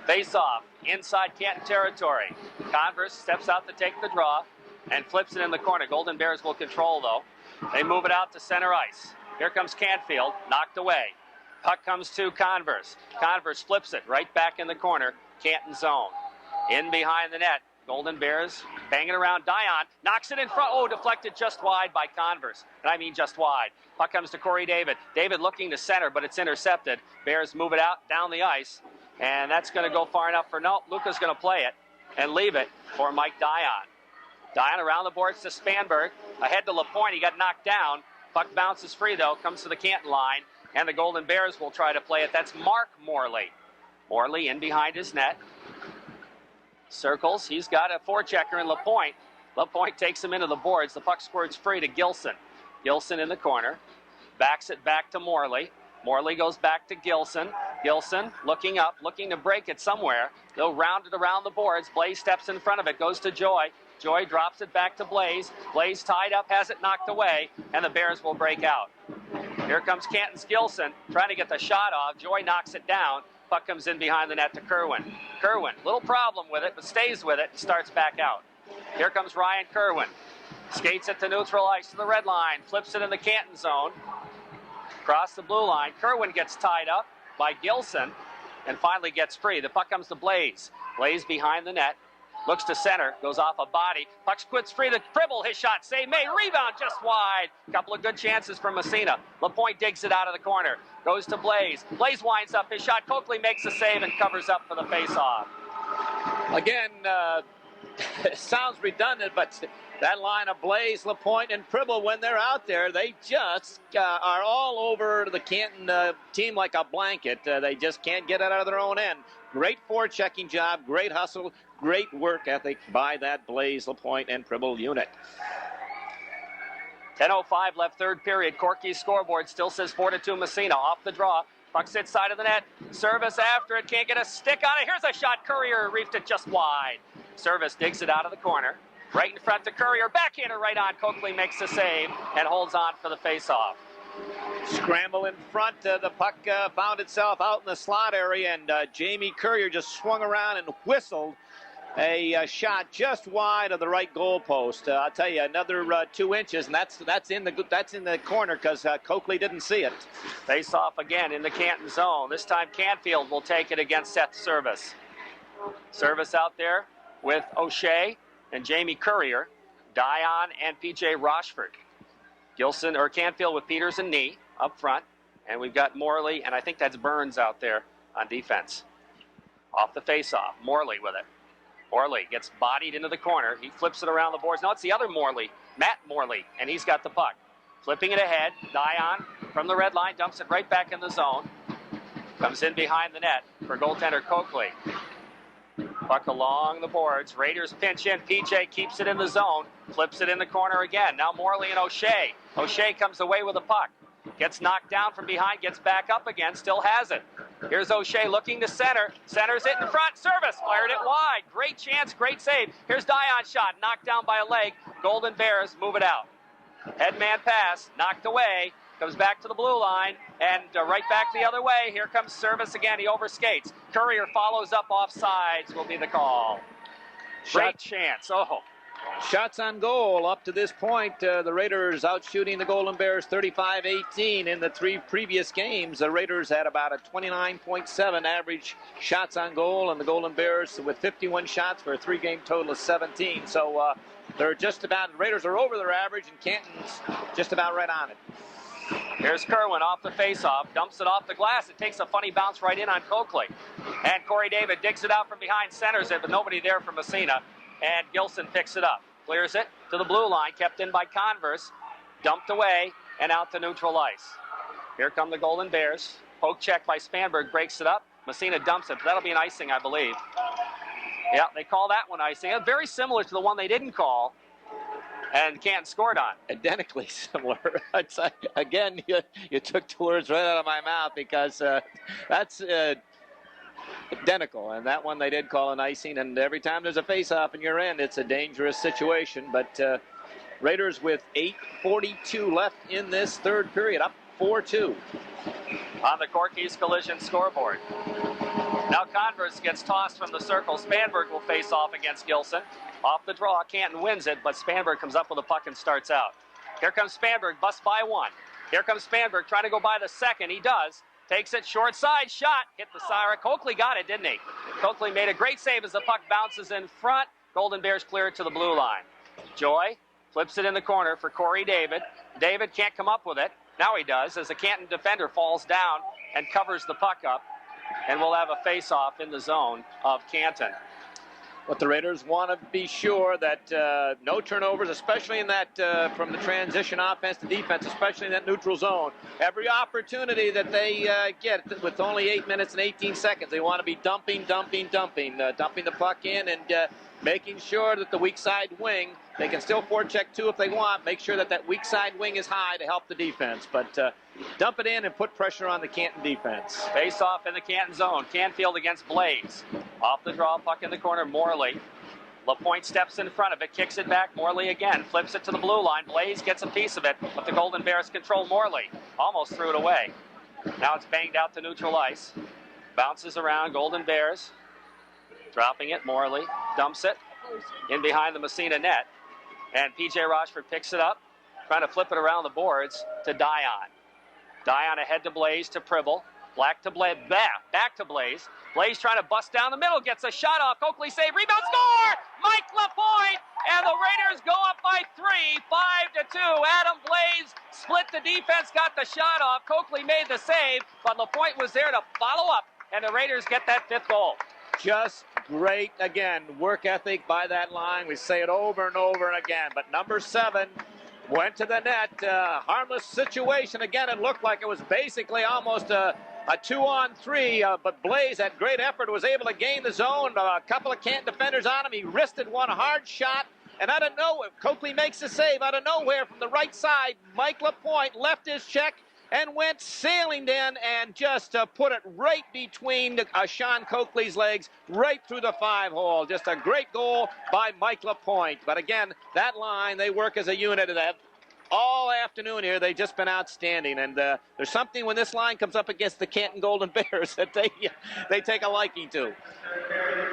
Face-off, inside Canton territory. Converse steps out to take the draw and flips it in the corner. Golden Bears will control, though. They move it out to center ice. Here comes Canfield, knocked away. Puck comes to Converse. Converse flips it right back in the corner. Canton zone. In behind the net. Golden Bears banging around. Dion knocks it in front. Oh, deflected just wide by Converse. And I mean just wide. Puck comes to Corey David. David looking to center, but it's intercepted. Bears move it out down the ice. And that's going to go far enough for no. Luca's going to play it and leave it for Mike Dion. Dion around the boards to Spanberg. Ahead to LaPointe. He got knocked down. Puck bounces free, though, comes to the Canton line, and the Golden Bears will try to play it. That's Mark Morley. Morley in behind his net. Circles. He's got a forechecker in LaPointe. LaPointe takes him into the boards. The puck squirts free to Gilson. Gilson in the corner. Backs it back to Morley. Morley goes back to Gilson. Gilson looking up, looking to break it somewhere. They'll round it around the boards. Blaze steps in front of it, goes to Joy. Joy drops it back to Blaze. Blaze tied up, has it knocked away, and the Bears will break out. Here comes Canton's Gilson trying to get the shot off. Joy knocks it down. Puck comes in behind the net to Kerwin. Kerwin, little problem with it, but stays with it and starts back out. Here comes Ryan Kerwin. Skates it to neutral ice to the red line. Flips it in the Canton zone. Across the blue line. Kerwin gets tied up by Gilson and finally gets free. The puck comes to Blaze. Blaze behind the net. Looks to center. Goes off a body. Puck squirts free to Pribble. His shot saved. Made. Rebound just wide. Couple of good chances from Massena. Lapointe digs it out of the corner. Goes to Blaze. Blaze winds up his shot. Coakley makes a save and covers up for the faceoff. Again, it sounds redundant, but that line of Blaze, Lapointe, and Pribble, when they're out there, they just are all over the Canton team like a blanket. They just can't get it out of their own end. Great forechecking job, great hustle, great work ethic by that Blaze, Lapointe, and Pribble unit. 10:05 left third period. Corky's scoreboard still says 4-2 Massena. Off the draw. Puck sits side of the net. Service after it. Can't get a stick on it. Here's a shot. Courier reefed it just wide. Service digs it out of the corner. Right in front to Courier. Backhander right on. Coakley makes the save and holds on for the faceoff. Scramble in front. The puck found itself out in the slot area, and Jamie Courier just swung around and whistled a shot just wide of the right goal post. I'll tell you, another 2 inches, and that's in the corner because Coakley didn't see it. Face off again in the Canton zone. This time Canfield will take it against Seth Service. Service out there with O'Shea and Jamie Courier, Dion and PJ Rochford. Gilson or Canfield with Peters and Nee up front, and we've got Morley, and I think that's Burns out there on defense. Off the face-off, Morley with it. Morley gets bodied into the corner. He flips it around the boards. No, it's the other Morley, Matt Morley, and he's got the puck. Flipping it ahead, Dion from the red line dumps it right back in the zone. Comes in behind the net for goaltender Coakley. Puck along the boards. Raiders pinch in. PJ keeps it in the zone. Flips it in the corner again. Now Morley and O'Shea. O'Shea comes away with a puck. Gets knocked down from behind. Gets back up again. Still has it. Here's O'Shea looking to center. Centers it in front. Service. Fired it wide. Great chance. Great save. Here's Dion's shot. Knocked down by a leg. Golden Bears move it out. Headman pass. Knocked away. Comes back to the blue line, and right back the other way. Here comes Service again. He overskates. Courier follows up off sides will be the call. Great chance. Oh. Shots on goal up to this point. The Raiders out shooting the Golden Bears 35-18 in the 3 previous games. The Raiders had about a 29.7 average shots on goal, and the Golden Bears with 51 shots for a 3-game total of 17. So they're just about, the Raiders are over their average, and Canton's just about right on it. Here's Kerwin off the faceoff, dumps it off the glass. It takes a funny bounce right in on Coakley. And Corey David digs it out from behind, centers it, but nobody there for Massena. And Gilson picks it up, clears it to the blue line, kept in by Converse, dumped away, and out to neutral ice. Here come the Golden Bears. Poke check by Spanberg, breaks it up. Massena dumps it, but that'll be an icing, I believe. Yeah, they call that one icing. Very similar to the one they didn't call. And Canton scored on. Identically similar. Again, you took the words right out of my mouth because that's identical. And that one they did call an icing. And every time there's a face-off in your end, it's a dangerous situation. But Raiders with 8:42 left in this third period, up 4-2. On the Corky's Collision scoreboard. Now Converse gets tossed from the circle. Spanberg will face off against Gilson. Off the draw, Canton wins it, but Spanberg comes up with a puck and starts out. Here comes Spanberg, busts by one. Here comes Spanberg trying to go by the second. He does. Takes it short side, shot. Hit the siren. Coakley got it, didn't he? Coakley made a great save as the puck bounces in front. Golden Bears clear it to the blue line. Joy flips it in the corner for Corey David. David can't come up with it. Now he does as the Canton defender falls down and covers the puck up. And we'll have a face-off in the zone of Canton. But the Raiders want to be sure that no turnovers, especially in that from the transition offense to defense, especially in that neutral zone. Every opportunity that they get with only 8 minutes and 18 seconds, they want to be dumping the puck in and making sure that the weak side wing, they can still forecheck two if they want, make sure that that weak side wing is high to help the defense. But dump it in and put pressure on the Canton defense. Face off in the Canton zone. Canfield against Blaze. Off the draw, puck in the corner, Morley. LaPointe steps in front of it, kicks it back. Morley again, flips it to the blue line. Blaze gets a piece of it, but the Golden Bears control Morley. Almost threw it away. Now it's banged out to neutral ice. Bounces around, Golden Bears. Dropping it, Morley dumps it in behind the Massena net. And P.J. Rochford picks it up, trying to flip it around the boards to Dion. Dion ahead to Blaze, to Pribble. Black to Blaze, back to Blaze. Blaze trying to bust down the middle, gets a shot off. Coakley save, rebound, score! Mike LaPointe, and the Raiders go up by 3, 5-2. Adam Blaze split the defense, got the shot off. Coakley made the save, but LaPointe was there to follow up, and the Raiders get that 5th goal. Just great, again, work ethic by that line. We say it over and over and again, but number 7 went to the net. Harmless situation. Again, it looked like it was basically almost a 2-on-3, but Blaze, at great effort, was able to gain the zone. A couple of Canton defenders on him. He wristed one hard shot, and out of nowhere, Coakley makes a save. Out of nowhere from the right side, Mike LaPointe left his check and went sailing in and just put it right between Sean Coakley's legs, right through the 5-hole. Just a great goal by Mike LaPointe. But again, that line, they work as a unit. All afternoon here, they've just been outstanding. And there's something when this line comes up against the Canton Golden Bears that they take a liking to.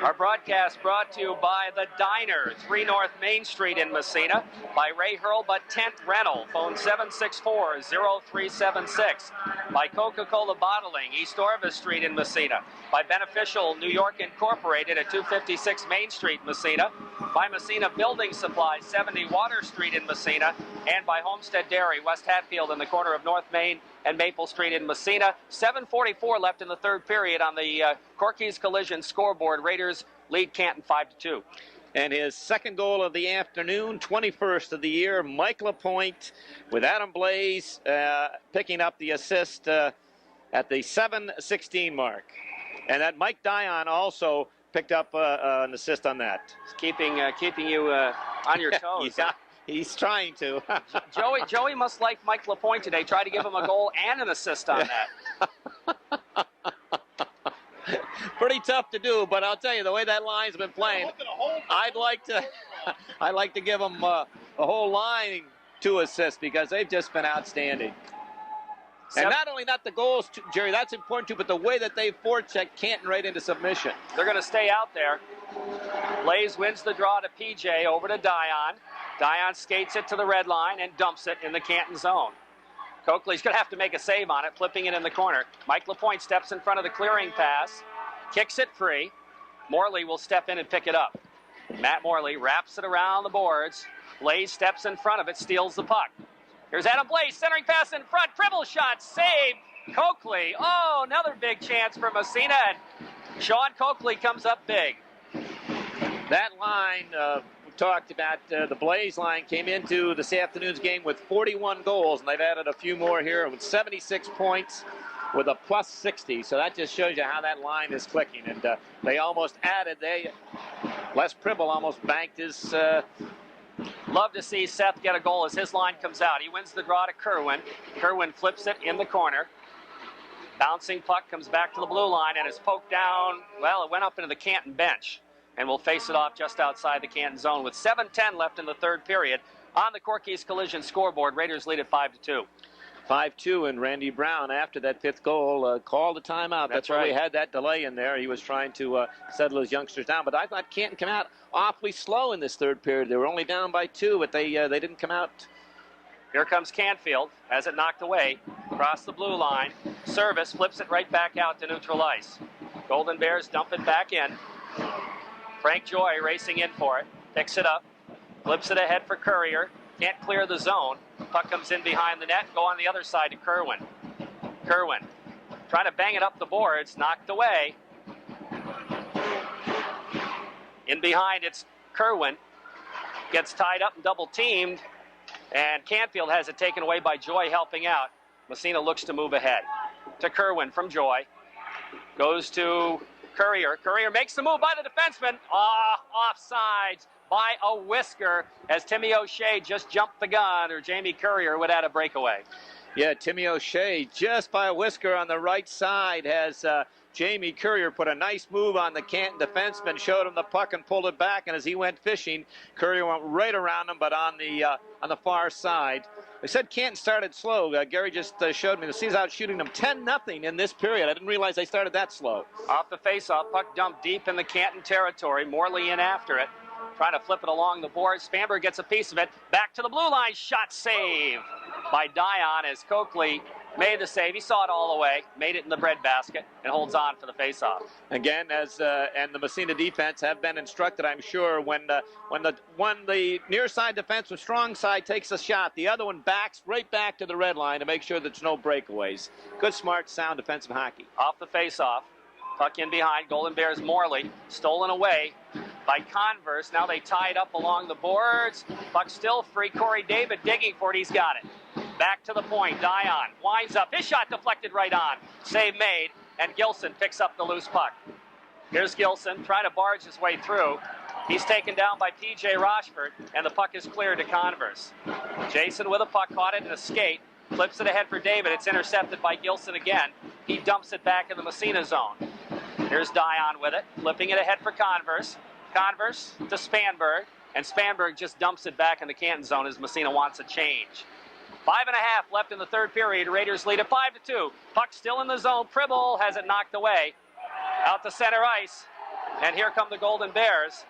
Our broadcast brought to you by The Diner, 3 North Main Street in Massena, by Ray Hurlbut Tent Rental, phone 764-0376, by Coca-Cola Bottling, East Orvis Street in Messina, by Beneficial New York Incorporated at 256 Main Street, Messina, by Messina Building Supplies, 70 Water Street in Messina, and by Homestead Dairy, West Hatfield in the corner of North Main and Maple Street in Massena. 7:44 left in the 3rd period on the Corky's Collision scoreboard. Raiders lead Canton 5-2. And his 2nd goal of the afternoon, 21st of the year, Mike LaPointe, with Adam Blaze picking up the assist at the 7:16 mark. And that Mike Dion also picked up an assist on that. Keeping you on your toes. Yeah. He's trying to. Joey must like Mike LaPointe today. Try to give him a goal and an assist on that. Pretty tough to do, but I'll tell you, the way that line's been playing, I'd like to give them a whole line 2 assists because they've just been outstanding. And not the goals, Jerry, that's important too, but the way that they've forechecked Canton right into submission. They're going to stay out there. Blaze wins the draw to PJ, over to Dion. Dion skates it to the red line and dumps it in the Canton zone. Coakley's going to have to make a save on it, flipping it in the corner. Mike LaPointe steps in front of the clearing pass, kicks it free. Morley will step in and pick it up. Matt Morley wraps it around the boards. Blaze steps in front of it, steals the puck. Here's Adam Blaze, centering pass in front. Dribble shot, save. Coakley. Oh, another big chance for Massena. And Sean Coakley comes up big. That line, we talked about, the Blaze line came into this afternoon's game with 41 goals, and they've added a few more here with 76 points with a plus 60. So that just shows you how that line is clicking. And they almost added, Les Pribble almost banked his... Love to see Seth get a goal as his line comes out. He wins the draw to Kerwin. Kerwin flips it in the corner. Bouncing puck comes back to the blue line and is poked down. Well, it went up into the Canton bench and will face it off just outside the Canton zone with 7:10 left in the 3rd period. On the Corky's Collision scoreboard, Raiders lead at 5-2. 5-2, and Randy Brown, after that 5th goal, called a timeout. That's why right. We had that delay in there. He was trying to settle his youngsters down. But I thought Canton came out awfully slow in this 3rd period. They were only down by 2, but they didn't come out. Here comes Canfield, has it knocked away, across the blue line. Service flips it right back out to neutral ice. Golden Bears dump it back in. Frank Joy racing in for it, picks it up, flips it ahead for Courier. Can't clear the zone. Puck comes in behind the net. Go on the other side to Kerwin. Kerwin trying to bang it up the boards. Knocked away. In behind, it's Kerwin. Gets tied up and double teamed. And Canfield has it taken away by Joy helping out. Massena looks to move ahead. To Kerwin from Joy. Goes to Courier makes the move by the defenseman. Offsides by a whisker as Timmy O'Shea just jumped the gun, or Jamie Courier would add a breakaway. Yeah, Timmy O'Shea just by a whisker on the right side has Jamie Courier put a nice move on the Canton defenseman, showed him the puck and pulled it back, and as he went fishing, Courier went right around him, but on the far side. They said Canton started slow. Gary just showed me the Seas out shooting them 10-0 in this period. I didn't realize they started that slow. Off the faceoff, puck dumped deep in the Canton territory. Morley in after it, trying to flip it along the boards. Spanberg gets a piece of it. Back to the blue line. Shot save by Dion as Coakley made the save. He saw it all the way, made it in the breadbasket, and holds on for the faceoff. Again, and the Massena defense have been instructed, I'm sure, when the near side defense with strong side takes a shot, the other one backs right back to the red line to make sure there's no breakaways. Good, smart, sound defensive hockey. Off the faceoff, puck in behind. Golden Bears Morley, stolen away by Converse. Now they tie it up along the boards. Puck still free. Corey David digging for it. He's got it. Back to the point. Dion winds up. His shot deflected right on. Save made, and Gilson picks up the loose puck. Here's Gilson trying to barge his way through. He's taken down by P.J. Rochford, and the puck is cleared to Converse. Jason with a puck, caught it in a skate, flips it ahead for David. It's intercepted by Gilson again. He dumps it back in the Massena zone. Here's Dion with it, flipping it ahead for Converse. Converse to Spanberg, and Spanberg just dumps it back in the Canton zone as Massena wants a change. 5.5 left in the third period. Raiders lead at 5-2. Puck still in the zone. Pribble has it knocked away out to center ice. And here come the Golden Bears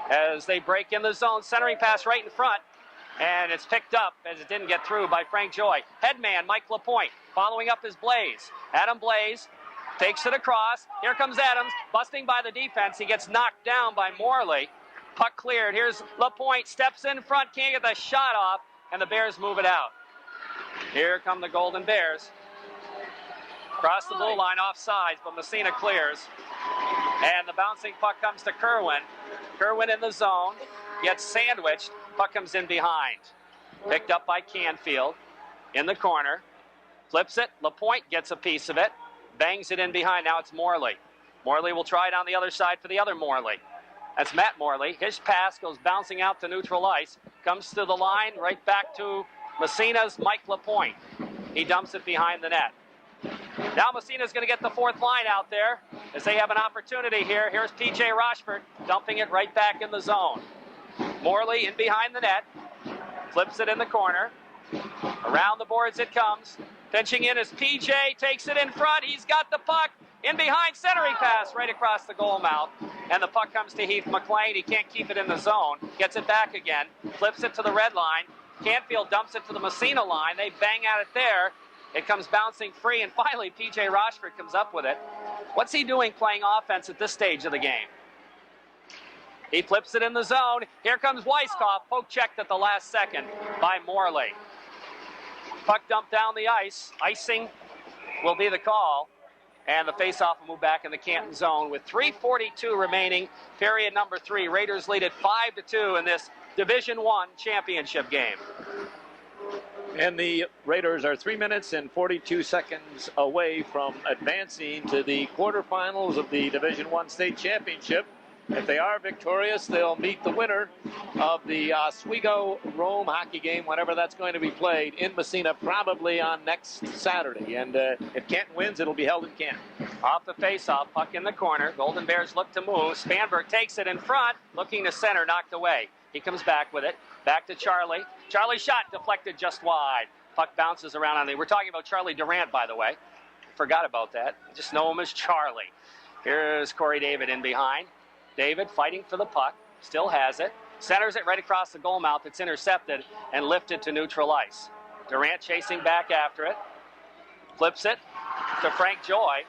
as they break in the zone. Centering pass right in front. And it's picked up as it didn't get through by Frank Joy. Headman Mike Lapointe following up his Blaze. Adam Blaze takes it across. Here comes Adams busting by the defense. He gets knocked down by Morley. Puck cleared. Here's Lapointe. Steps in front. Can't get the shot off. And the Bears move it out. Here come the Golden Bears. Across the blue line, offsides, but Massena clears. And the bouncing puck comes to Kerwin. Kerwin in the zone, gets sandwiched. Puck comes in behind. Picked up by Canfield in the corner. Flips it. Lapointe gets a piece of it. Bangs it in behind. Now it's Morley. Morley will try it on the other side for the other Morley. That's Matt Morley. His pass goes bouncing out to neutral ice. Comes to the line, right back to Massena's Mike Lapointe. He dumps it behind the net. Now Massena's going to get the fourth line out there as they have an opportunity here. Here's P.J. Rochford dumping it right back in the zone. Morley in behind the net. Flips it in the corner. Around the boards it comes. Pitching in as P.J. takes it in front. He's got the puck. In behind, centering pass right across the goal mouth. And the puck comes to Heath McLean. He can't keep it in the zone. Gets it back again. Flips it to the red line. Canfield dumps it to the Massena line. They bang at it there. It comes bouncing free. And finally, P.J. Rochford comes up with it. What's he doing playing offense at this stage of the game? He flips it in the zone. Here comes Weisskopf. Poke checked at the last second by Morley. Puck dumped down the ice. Icing will be the call. And the faceoff will move back in the Canton zone with 3:42 remaining. Period number 3. Raiders lead at 5-2 in this Division I championship game. And the Raiders are 3 minutes and 42 seconds away from advancing to the quarterfinals of the Division I state championship. If they are victorious, they'll meet the winner of the Oswego-Rome hockey game, whenever that's going to be played in Massena, probably on next Saturday. And if Canton wins, it'll be held in Canton. Off the faceoff, puck in the corner. Golden Bears look to move. Spanberg takes it in front, looking to center, knocked away. He comes back with it. Back to Charlie. Charlie shot deflected just wide. Puck bounces around on the... We're talking about Charlie Durant, by the way. Forgot about that. Just know him as Charlie. Here's Corey David in behind. David fighting for the puck, still has it, centers it right across the goal mouth. It's intercepted and lifted to neutral ice. Durant chasing back after it, flips it to Frank Joy,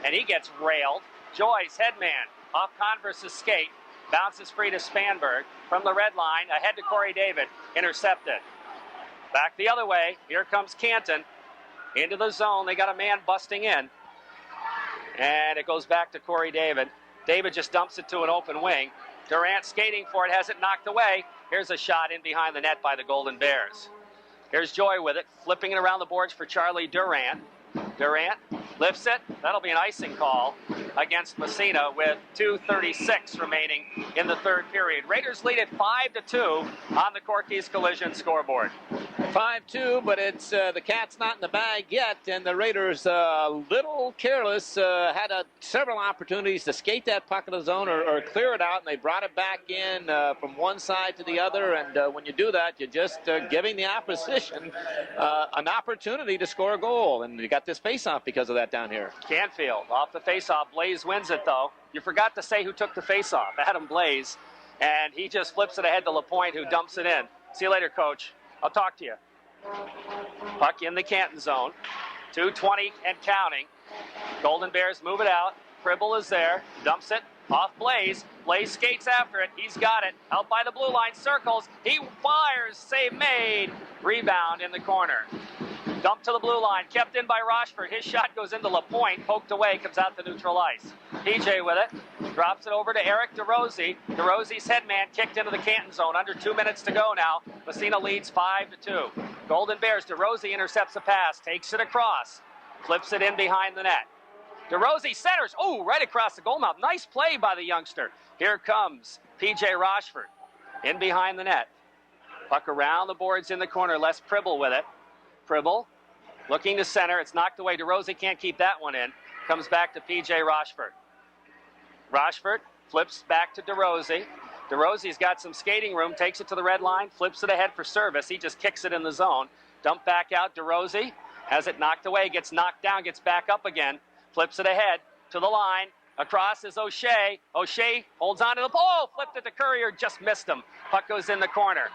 and he gets railed. Joy's headman off Converse's skate, bounces free to Spanberg from the red line, ahead to Corey David, intercepted. Back the other way, here comes Canton into the zone. They got a man busting in, and it goes back to Corey David. David just dumps it to an open wing. Durant skating for it, has it knocked away. Here's a shot in behind the net by the Golden Bears. Here's Joy with it, flipping it around the boards for Charlie Durant. Durant lifts it. That'll be an icing call against Massena with 2:36 remaining in the third period. Raiders lead it 5-2 on the Corky's Collision scoreboard. 5-2, but it's the cat's not in the bag yet, and the Raiders a little careless. Had several opportunities to skate that puck in the zone or clear it out, and they brought it back in from one side to the other. And when you do that, you're just giving the opposition an opportunity to score a goal. And you got this face-off because of that down here. Canfield off the face-off. Blaze wins it, though. You forgot to say who took the face-off. Adam Blaze. And he just flips it ahead to LaPointe, who dumps it in. See you later, Coach. I'll talk to you. Puck in the Canton zone. 2:20 and counting. Golden Bears move it out. Pribble is there. Dumps it off Blaze. Blaze skates after it. He's got it. Out by the blue line. Circles. He fires. Save made. Rebound in the corner. Dumped to the blue line. Kept in by Rochford. His shot goes into LaPointe. Poked away. Comes out to neutral ice. PJ with it. Drops it over to Eric DeRosie. DeRosie's headman kicked into the Canton zone. Under 2 minutes to go now. Massena leads 5-2. Golden Bears. DeRosie intercepts the pass. Takes it across. Flips it in behind the net. DeRosie centers. Oh, right across the goal mouth. Nice play by the youngster. Here comes PJ Rochford. In behind the net. Puck around the boards in the corner. Les Pribble with it. Pribble looking to center. It's knocked away. DeRosie can't keep that one in. Comes back to PJ Rochford. Rochford flips back to DeRosie. DeRosie's got some skating room. Takes it to the red line. Flips it ahead for service. He just kicks it in the zone. Dump back out. DeRosie has it knocked away. Gets knocked down. Gets back up again. Flips it ahead to the line. Across is O'Shea. O'Shea holds on to the pole. Flipped it to Courier. Just missed him. Puck goes in the corner.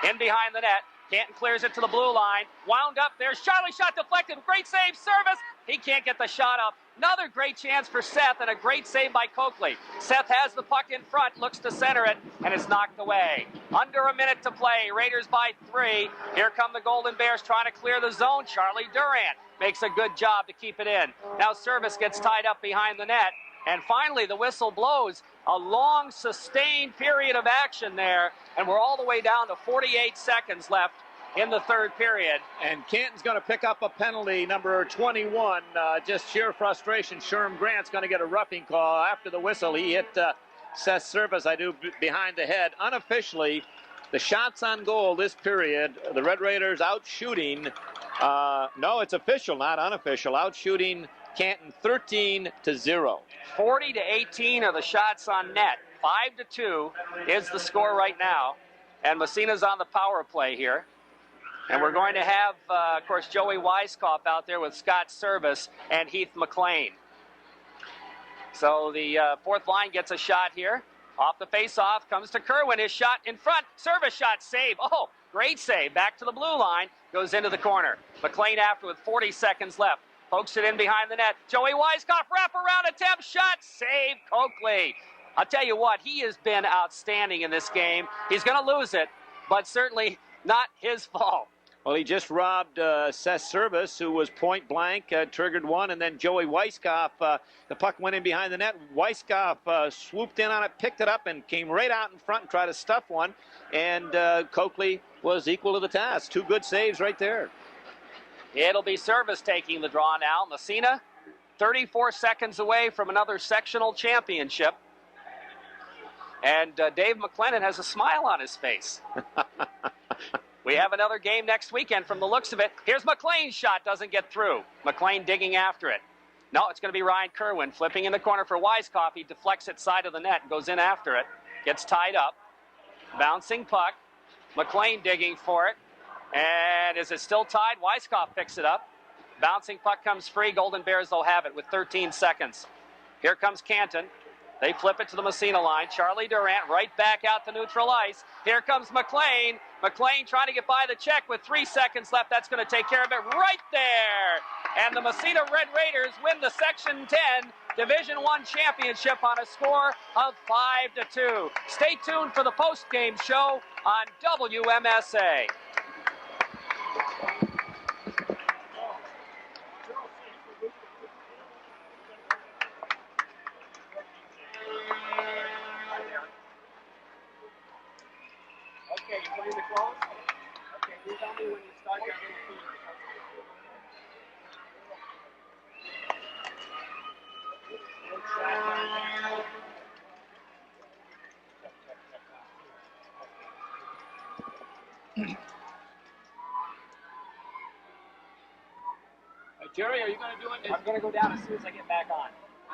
In behind the net. Canton clears it to the blue line. Wound up. There's Charlie. Shot deflected. Great save. Service. He can't get the shot up. Another great chance for Seth and a great save by Coakley. Seth has the puck in front. Looks to center it. And it's knocked away. Under a minute to play. Raiders by 3. Here come the Golden Bears trying to clear the zone. Charlie Durant makes a good job to keep it in. Now Service gets tied up behind the net. And finally, the whistle blows. A long, sustained period of action there. And we're all the way down to 48 seconds left in the third period. And Canton's going to pick up a penalty, number 21. Just sheer frustration. Sherm Grant's going to get a roughing call after the whistle. He hit Seth Service, behind the head. Unofficially, the shots on goal this period, the Red Raiders out shooting. No, it's official, not unofficial. Out shooting Canton 13-0. 40-18 are the shots on net. 5-2 is the score right now. And Massena's on the power play here. And we're going to have, of course, Joey Weiskopf out there with Scott Service and Heath McLean. So the fourth line gets a shot here. Off the face-off, comes to Kerwin. His shot in front. Service shot, save. Oh, great save. Back to the blue line. Goes into the corner. McLean after with 40 seconds left. Pokes it in behind the net. Joey Weiskopf, wraparound attempt, shot, save, Coakley. I'll tell you what, he has been outstanding in this game. He's going to lose it, but certainly not his fault. Well, he just robbed Seth Service, who was point blank, triggered one, and then Joey Weiskopf, the puck went in behind the net. Weiskopf swooped in on it, picked it up, and came right out in front and tried to stuff one. And Coakley was equal to the task. 2 good saves right there. It'll be Service taking the draw now. Massena, 34 seconds away from another sectional championship. And Dave McLennan has a smile on his face. We have another game next weekend from the looks of it. Here's McLean's shot, doesn't get through. McLean digging after it. No, it's going to be Ryan Kerwin flipping in the corner for Weiskopf. He deflects it side of the net, goes in after it, gets tied up. Bouncing puck. McLean digging for it. And is it still tied? Weiskopf picks it up. Bouncing puck comes free. Golden Bears will have it with 13 seconds. Here comes Canton. They flip it to the Massena line. Charlie Durant right back out to neutral ice. Here comes McLean. McLean trying to get by the check with 3 seconds left. That's going to take care of it right there. And the Massena Red Raiders win the Section 10 Division I championship on a score of 5-2. Stay tuned for the post-game show on WMSA. Okay, you put in the clothes? Okay, you tell me when you start your little food. Jerry, are you going to do it? I'm going to go down as soon as I get back on.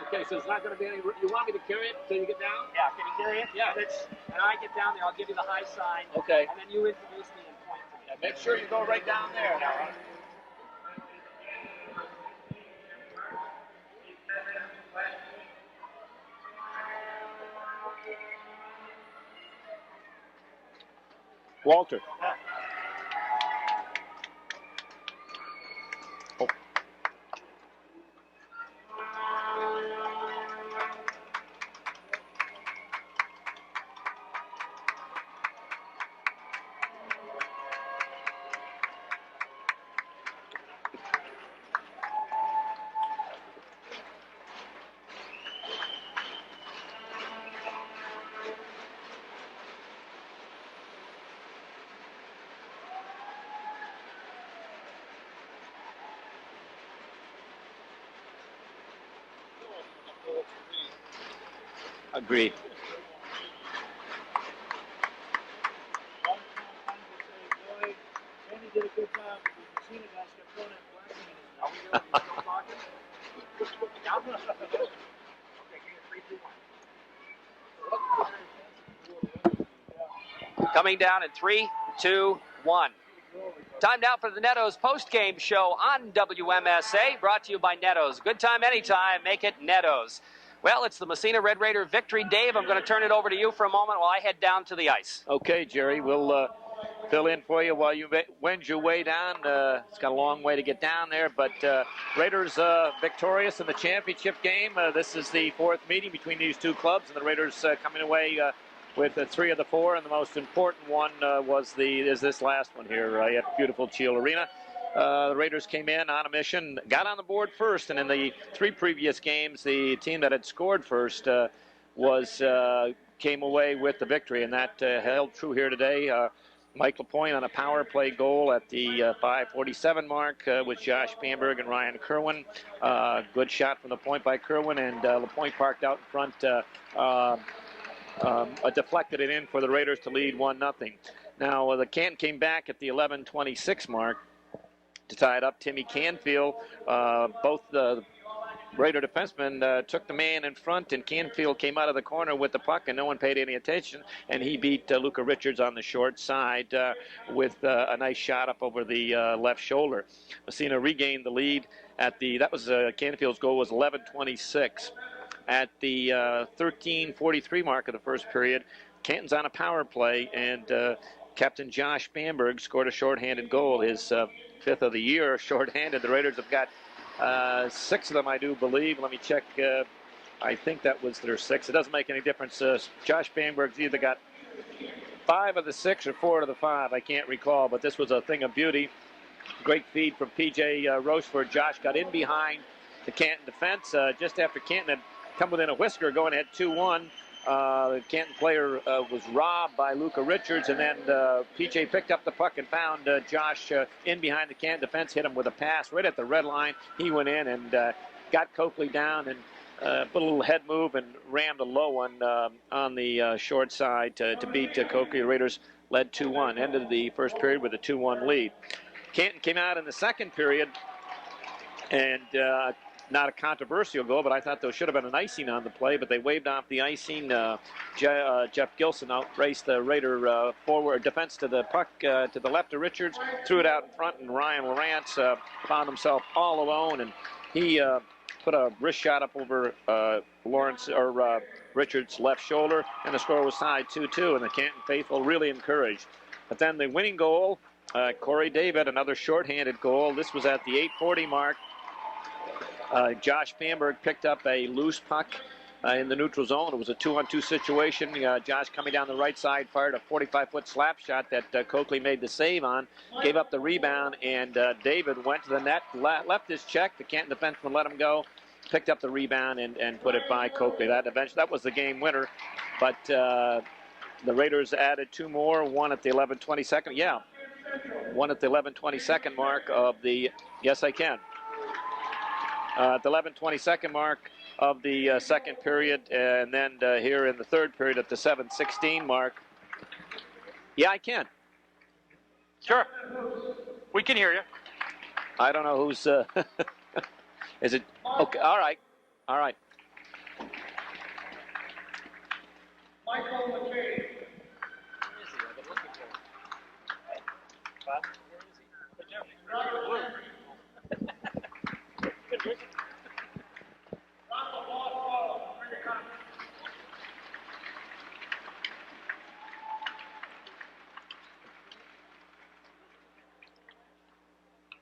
Okay, so it's not going to be any. You want me to carry it until you get down? Yeah, can you carry it? Yeah. When I get down there, I'll give you the high sign. Okay. And then you introduce me and point to me. Yeah, make sure you go right down there now. Huh? Walter. Oh. Agreed. Andy did a good job with the Massena guys kept throwing that black in his mouth. Are we still talking? Okay, give it 3, 2, 1. Coming down in 3, 2, 1. Time now for the Netto's post-game show on WMSA, brought to you by Netto's. Good time anytime, make it Netto's. Well, it's the Massena Red Raider victory. Dave, I'm going to turn it over to you for a moment while I head down to the ice. Okay, Jerry, we'll fill in for you while you wend your way down. It's got a long way to get down there, but Raiders victorious in the championship game. This is the fourth meeting between these two clubs, and the Raiders coming away with 3 of the 4, and the most important one is this last one here at beautiful Cheel Arena. The Raiders came in on a mission, got on the board first, and in the 3 previous games, the team that had scored first came away with the victory, and that held true here today. Mike LaPointe on a power play goal at the 5:47 mark with Josh Bamberg and Ryan Kerwin. Good shot from the point by Kerwin, and LaPointe parked out in front, deflected it in for the Raiders to lead 1-0. Now, the Canton came back at the 11:26 mark to tie it up. Timmy Canfield, both the Raider defensemen took the man in front, and Canfield came out of the corner with the puck, and no one paid any attention, and he beat Luca Richards on the short side with a nice shot up over the left shoulder. Massena regained the lead at that was Canfield's goal was 11:26. At the 13:43 mark of the first period, Canton's on a power play, and Captain Josh Bamberg scored a shorthanded goal, his 5th of the year shorthanded. The Raiders have got 6 of them, I do believe. Let me check. I think that was their 6th. It doesn't make any difference. Josh Bamberg's either got 5 of the 6 or 4 of the 5. I can't recall, but this was a thing of beauty. Great feed from P.J. Rochefort. Josh got in behind the Canton defense just after Canton had come within a whisker, going ahead 2-1. The Canton player was robbed by Luca Richards, and then P.J. picked up the puck and found Josh in behind the Canton defense, hit him with a pass right at the red line. He went in and got Coakley down and put a little head move and rammed a low one on the short side to beat Coakley. The Raiders led 2-1, ended the first period with a 2-1 lead. Canton came out in the second period, and not a controversial goal, but I thought there should have been an icing on the play, but they waved off the icing. Jeff Gilson outraced the Raider forward defense to the puck to the left of Richards, threw it out in front, and Ryan Lawrence found himself all alone, and he put a wrist shot up over Richards' left shoulder, and the score was tied 2-2, and the Canton faithful really encouraged. But then the winning goal, Corey David, another shorthanded goal. This was at the 8:40 mark. Josh Bamberg picked up a loose puck in the neutral zone. It was a 2-on-2 situation. Josh coming down the right side fired a 45-foot slap shot that Coakley made the save on, gave up the rebound, and David went to the net, left his check. The Canton defenseman let him go, picked up the rebound and put it by Coakley. That was the game winner, but the Raiders added 2 more, one at the 11:22. Yeah, one at the 11:22 mark of the, yes I can. At the 11:22 mark of the second period, and then here in the third period at the 7:16 mark. Yeah, I can. Sure. We can hear you. I don't know who's. Is it okay? All right. All right. Michael McCabe.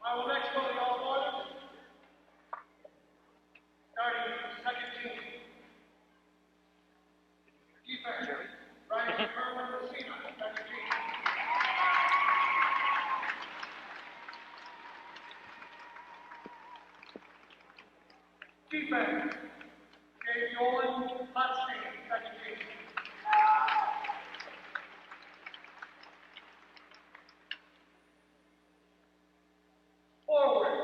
I will next call the all orders. Starting second team. Defense. Ryan Herman Massena, second team. Defense. Dave Yolen, Hotstein, second team. Forward.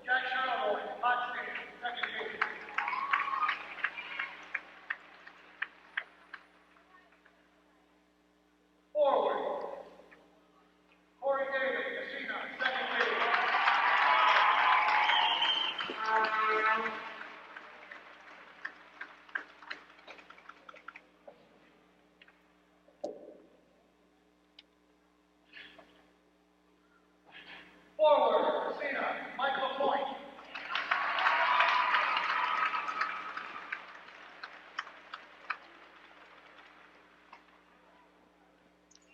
Jack Charlotte, Hotstein, second team. Forward. Corey Davis, Massena, second team. Forward, Massena, Michael Point.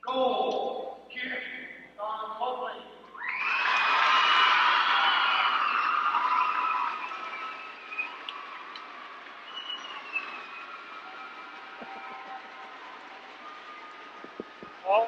Goal, Kim, Don Lovely. Oh.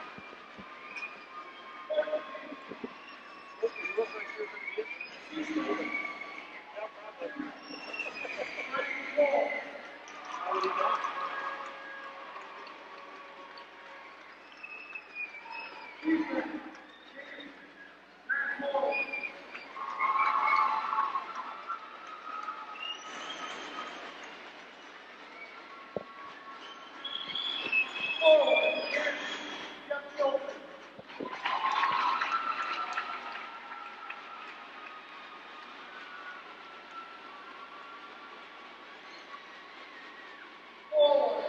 Forward, Kim, Jeff Chilton. Forward,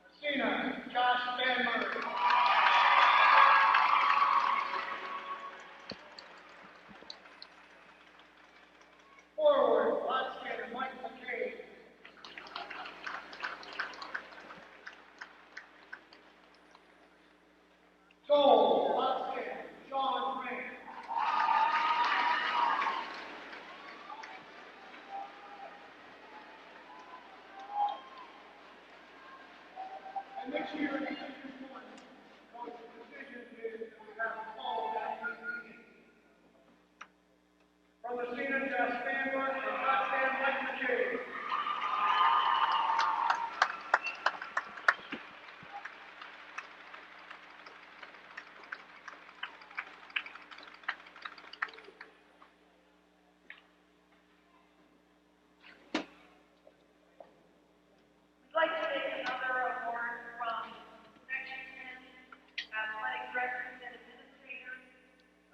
Massena, Josh Banbury. Forward, Hotstein, Mike McCabe. Goal, Hotstein, Sean Green. And this year in Division One, coach, the decision is that we have all that we need. From Massena, Josh Banbury, and Hotstein, Mike McCabe. We'd like to take another award from Section 10 Athletic Directors and Administrators.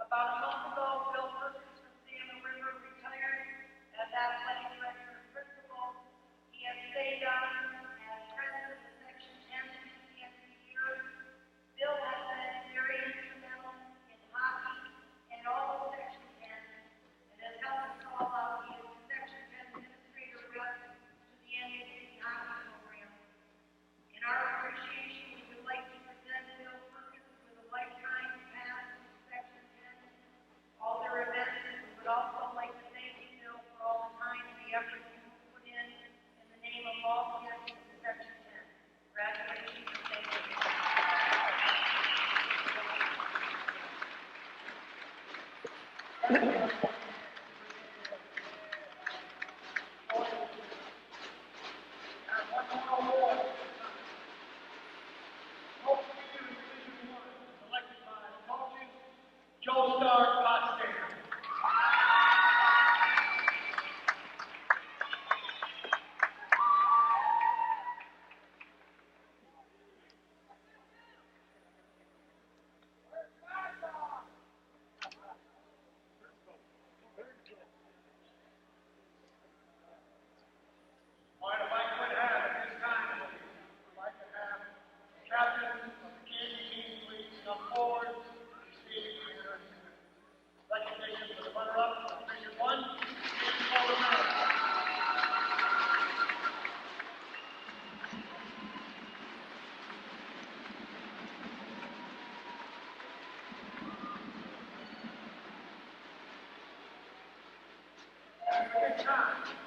About a month ago, Bill Perkins from Salmon River retired as athletic director and principal. He has stayed on as president of Section 10 since the end of the year. Bill has been very instrumental in hockey and all of Section 10 and has helped us all out. He is the Section 10 administrator rep to the NAC hockey program. In our appreciation, we would like to present Bill Perkins with a lifetime pass to Section 10, all their events. We would also like to thank you, Bill, for all the time and the effort you put in the name of all kids in Section 10. Congratulations and thank you. Joe Stark, Potsdam. forward. Recognition for the runner-up, Division 1, Canton, Maryland. Good time.